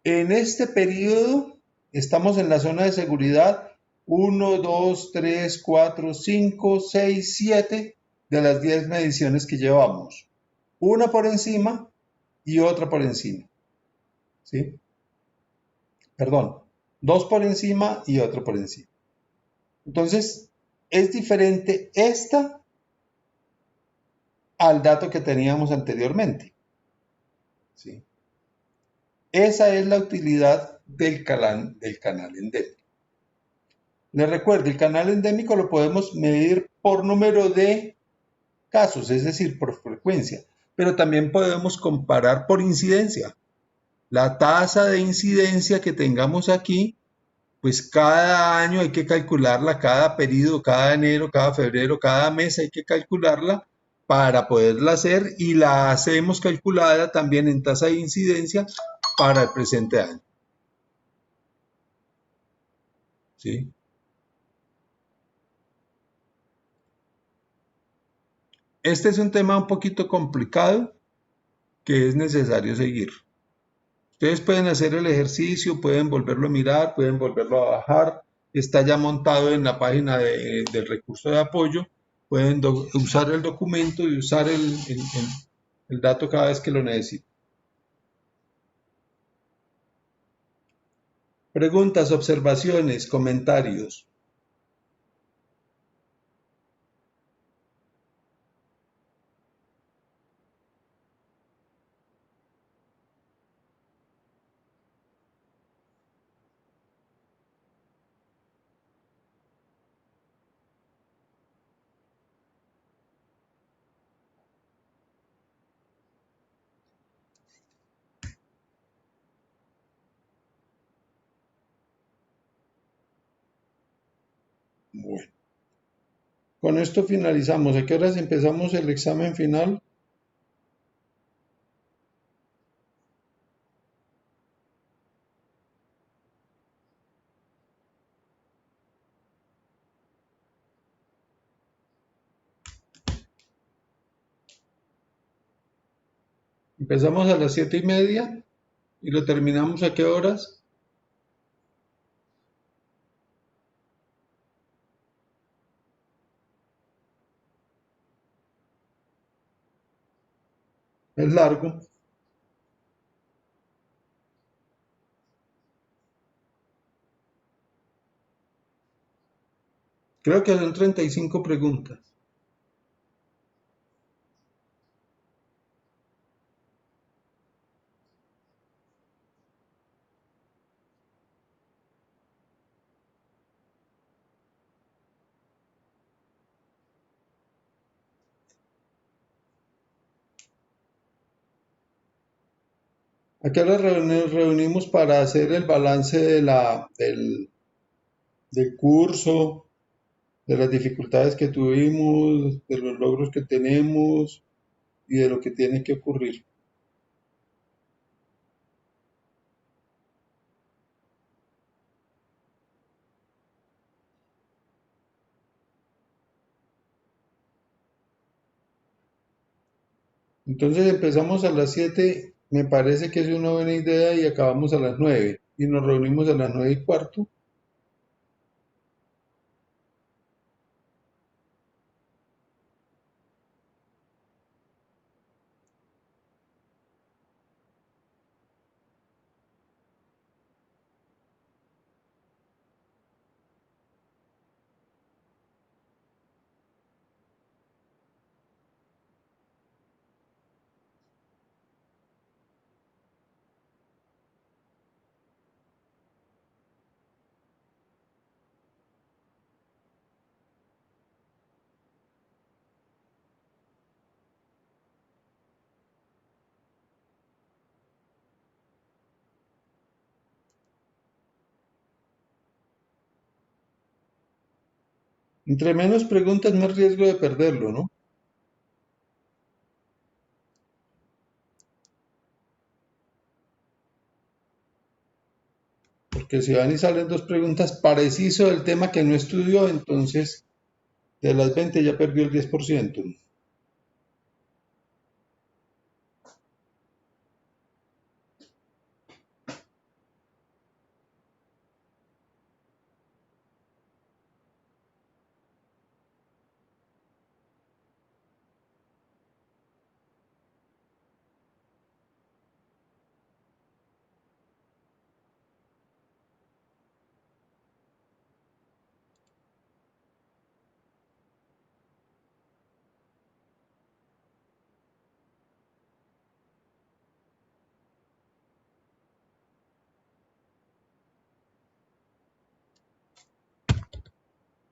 En este periodo estamos en la zona de seguridad 1, 2, 3, 4, 5, 6, 7 de las 10 mediciones que llevamos. Una por encima y otra por encima. ¿Sí? Perdón, dos por encima y otra por encima. Entonces, es diferente esta al dato que teníamos anteriormente. ¿Sí? Esa es la utilidad del canal endémico. Les recuerdo, el canal endémico lo podemos medir por número de casos, es decir, por frecuencia, pero también podemos comparar por incidencia. La tasa de incidencia que tengamos aquí, pues cada año hay que calcularla, cada periodo, cada enero, cada febrero, cada mes hay que calcularla para poderla hacer y la hacemos calculada también en tasa de incidencia para el presente año. ¿Sí? Este es un tema un poquito complicado que es necesario seguir. Ustedes pueden hacer el ejercicio, pueden volverlo a mirar, pueden volverlo a bajar. Está ya montado en la página del recurso de apoyo. Pueden usar el documento y usar el dato cada vez que lo necesiten. Preguntas, observaciones, comentarios. Bueno, con esto finalizamos. ¿A qué horas empezamos el examen final? Empezamos a las 7:30 y lo terminamos ¿a qué horas? Es largo. Creo que son 35 preguntas. ¿A qué hora nos reunimos para hacer el balance del curso, de las dificultades que tuvimos, de los logros que tenemos y de lo que tiene que ocurrir? Entonces empezamos a las 7, me parece que es una buena idea y acabamos a las 9 y nos reunimos a las 9:15. Entre menos preguntas, más riesgo de perderlo, ¿no? Porque si van y salen dos preguntas parecido del tema que no estudió, entonces de las 20 ya perdió el 10%.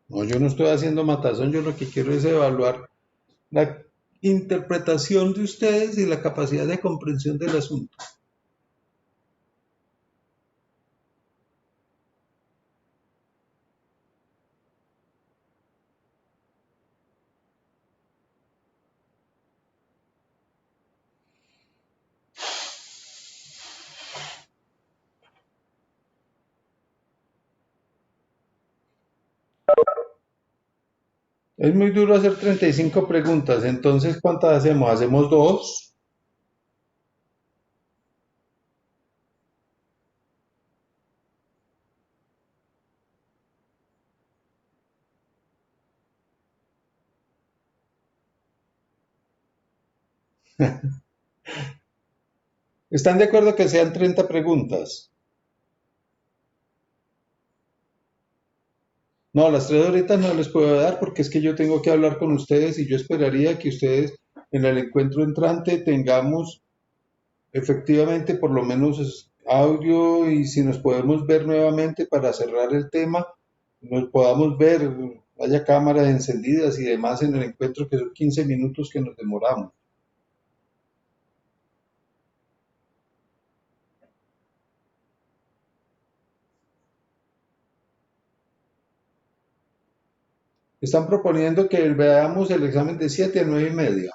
No, yo no estoy haciendo matazón, yo lo que quiero es evaluar la interpretación de ustedes y la capacidad de comprensión del asunto. Es muy duro hacer 35 preguntas, entonces ¿cuántas hacemos? ¿Hacemos dos? ¿Están de acuerdo que sean 30 preguntas? No, las 3 horitas no les puedo dar porque es que yo tengo que hablar con ustedes y yo esperaría que ustedes en el encuentro entrante tengamos efectivamente por lo menos audio y si nos podemos ver nuevamente para cerrar el tema, nos podamos ver, haya cámaras encendidas y demás en el encuentro que son 15 minutos que nos demoramos. Están proponiendo que veamos el examen de 7 a 9 y media.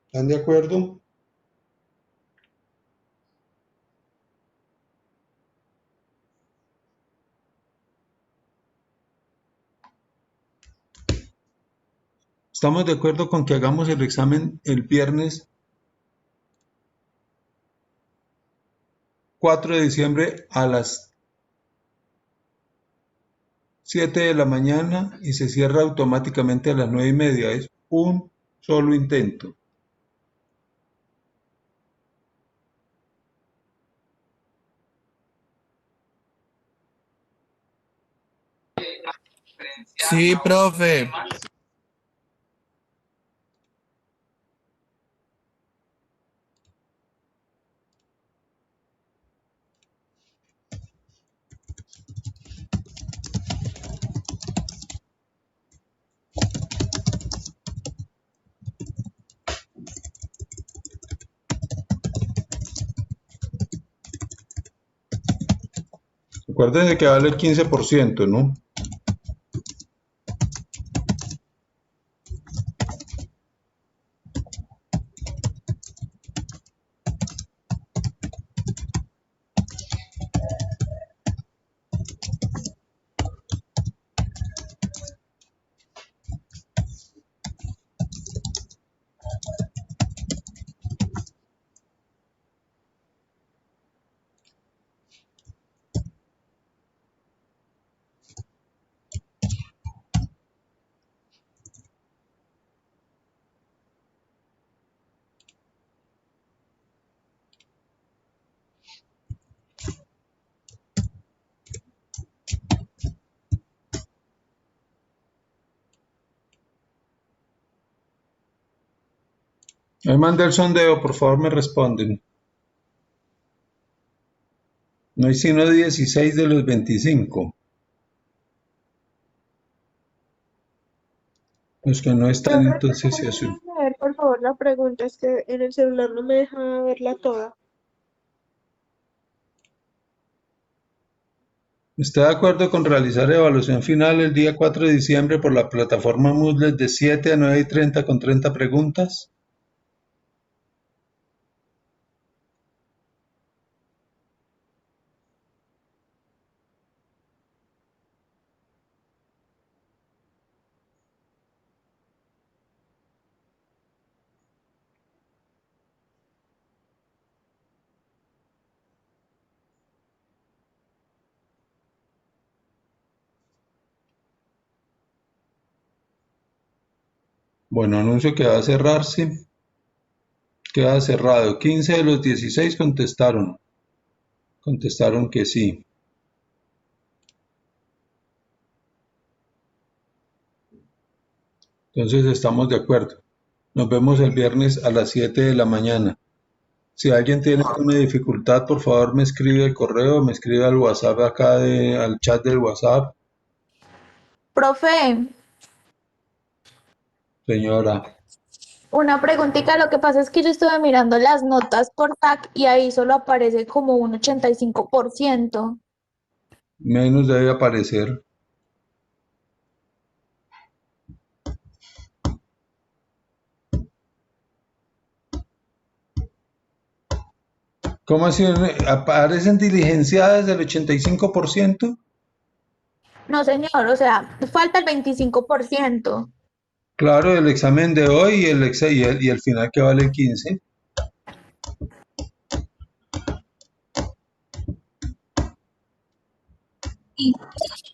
¿Están de acuerdo? ¿Estamos de acuerdo con que hagamos el examen el viernes 4 de diciembre a las 7 de la mañana y se cierra automáticamente a las 9 y media? Es un solo intento. Sí, profe. Acuérdense que vale el 15%, ¿no? Ahí manda el sondeo, por favor me responden. No hay sino 16 de los 25. Los que no están, Profe, entonces se asumen. ¿puede leer, por favor, la pregunta? Es que en el celular no me deja verla toda. ¿Está de acuerdo con realizar evaluación final el día 4 de diciembre por la plataforma Moodle de 7 a 9 y 30 con 30 preguntas? Bueno, anuncio que va a cerrarse. Queda cerrado. 15 de los 16 contestaron. Contestaron que sí. Entonces estamos de acuerdo. Nos vemos el viernes a las 7 de la mañana. Si alguien tiene alguna dificultad, por favor me escribe el correo, me escribe al WhatsApp acá, al chat del WhatsApp. Profe, Señora, una preguntita, lo que pasa es que yo estuve mirando las notas por TAC y ahí solo aparece como un 85%. menos debe aparecer. ¿Cómo así? ¿Aparecen diligenciadas del 85%? No, señor, o sea, falta el 25%. Claro, el examen de hoy y el final que vale el 15.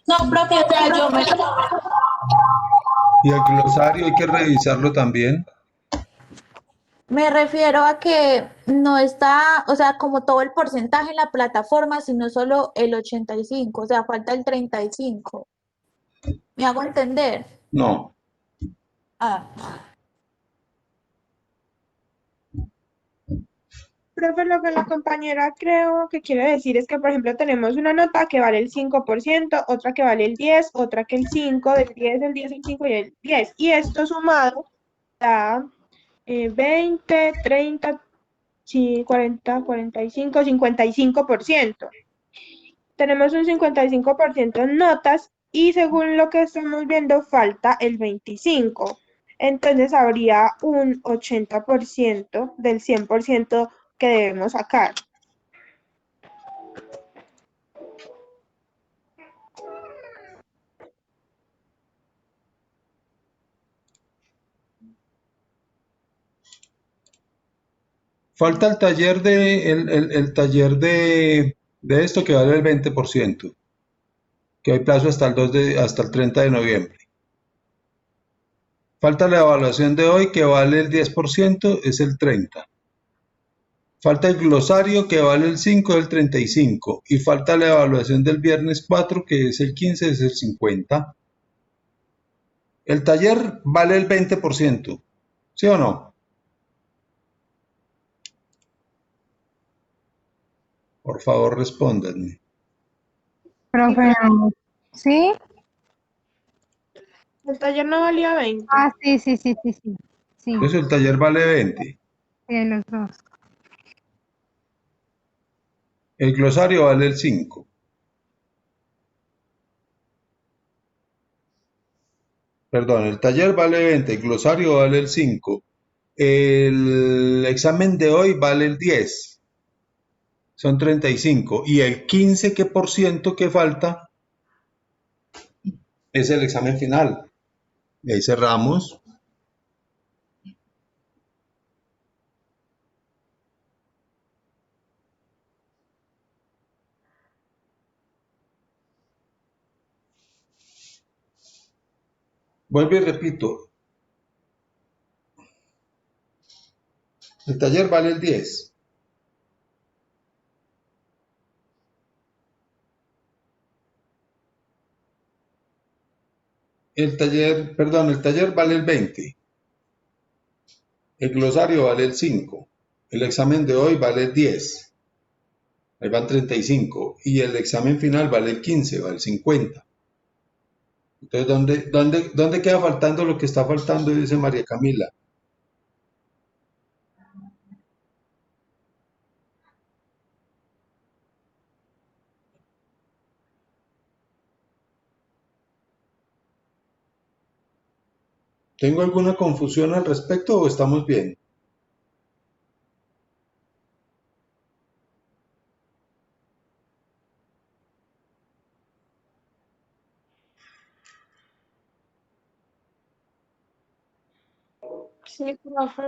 No, profe, o sea, Y el glosario hay que revisarlo también. me refiero a que no está, o sea, como todo el porcentaje en la plataforma, sino solo el 85, o sea, falta el 35. ¿Me hago entender? No. Ah. Profe, lo que la compañera creo que quiere decir es que, por ejemplo, tenemos una nota que vale el 5%, otra que vale el 10, otra que el 5, del 10, el 10, el 5 y el 10. Y esto sumado da 20, 30, sí, 40, 45, 55%. Tenemos un 55% en notas y según lo que estamos viendo falta el 25%. Entonces habría un 80% del 100% que debemos sacar. Falta el taller el taller de esto que vale el 20%, que hay plazo hasta hasta el 30 de noviembre. Falta la evaluación de hoy que vale el 10%, es el 30. Falta el glosario que vale el 5, el 35. Y falta la evaluación del viernes 4 que es el 15, es el 50. El taller vale el 20%, ¿sí o no? Por favor, respóndanme. Profe, ¿sí? El taller no valía 20. Ah, sí, sí, sí, sí, sí. Sí, Entonces el taller vale 20. sí, los dos. El glosario vale el 5. Perdón, el taller vale 20, el glosario vale el 5. El examen de hoy vale el 10. Son 35. Y el 15 por ciento que falta es el examen final. Y ahí cerramos. Vuelvo y repito. El taller vale el 10. El taller vale el 20. El glosario vale el 5. El examen de hoy vale el 10. Ahí van 35. Y el examen final vale el 15, vale el 50. Entonces, ¿dónde queda faltando lo que está faltando? Dice María Camila. ¿Tengo alguna confusión al respecto o estamos bien? Sí, profe.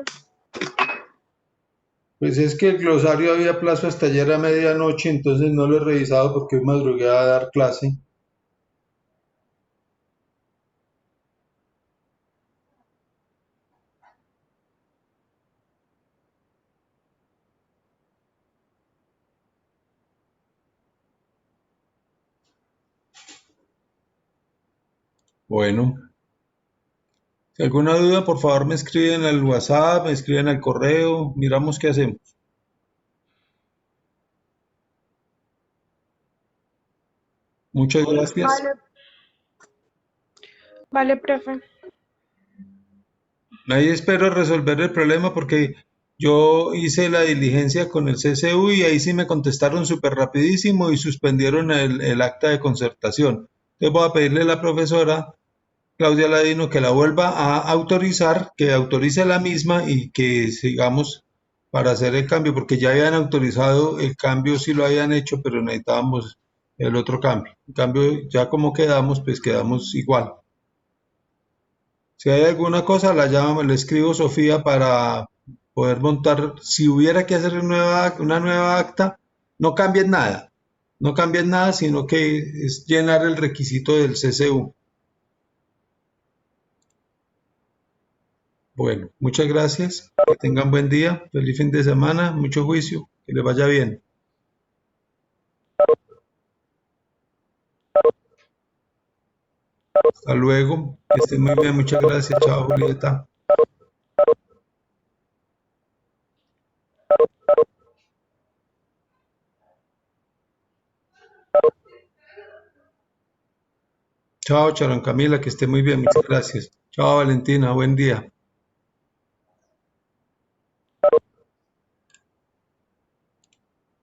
Pues es que el glosario había plazo hasta ayer a medianoche, entonces no lo he revisado porque hoy madrugué a dar clase. Bueno, si alguna duda, por favor me escriben al WhatsApp, me escriben al correo, miramos qué hacemos. Muchas gracias. Vale. Vale, profe. Ahí espero resolver el problema porque yo hice la diligencia con el CCU y ahí sí me contestaron súper rapidísimo y suspendieron el acta de concertación. Entonces voy a pedirle a la profesora Claudia Ladino que la vuelva a autorizar, que autorice la misma y que sigamos para hacer el cambio, porque ya habían autorizado el cambio, sí lo habían hecho, pero necesitábamos el otro cambio. En cambio, ya como quedamos, pues quedamos igual. Si hay alguna cosa, la llamo, le escribo a Sofía para poder montar. Si hubiera que hacer una nueva acta, no cambien nada. No cambien nada, sino que es llenar el requisito del CCU. Bueno, muchas gracias. Que tengan buen día. Feliz fin de semana. Mucho juicio. Que les vaya bien. Hasta luego. Que estén muy bien. Muchas gracias. Chao, Julieta. Chao, Charon Camila. Que esté muy bien. Muchas gracias. Chao, Valentina. Buen día.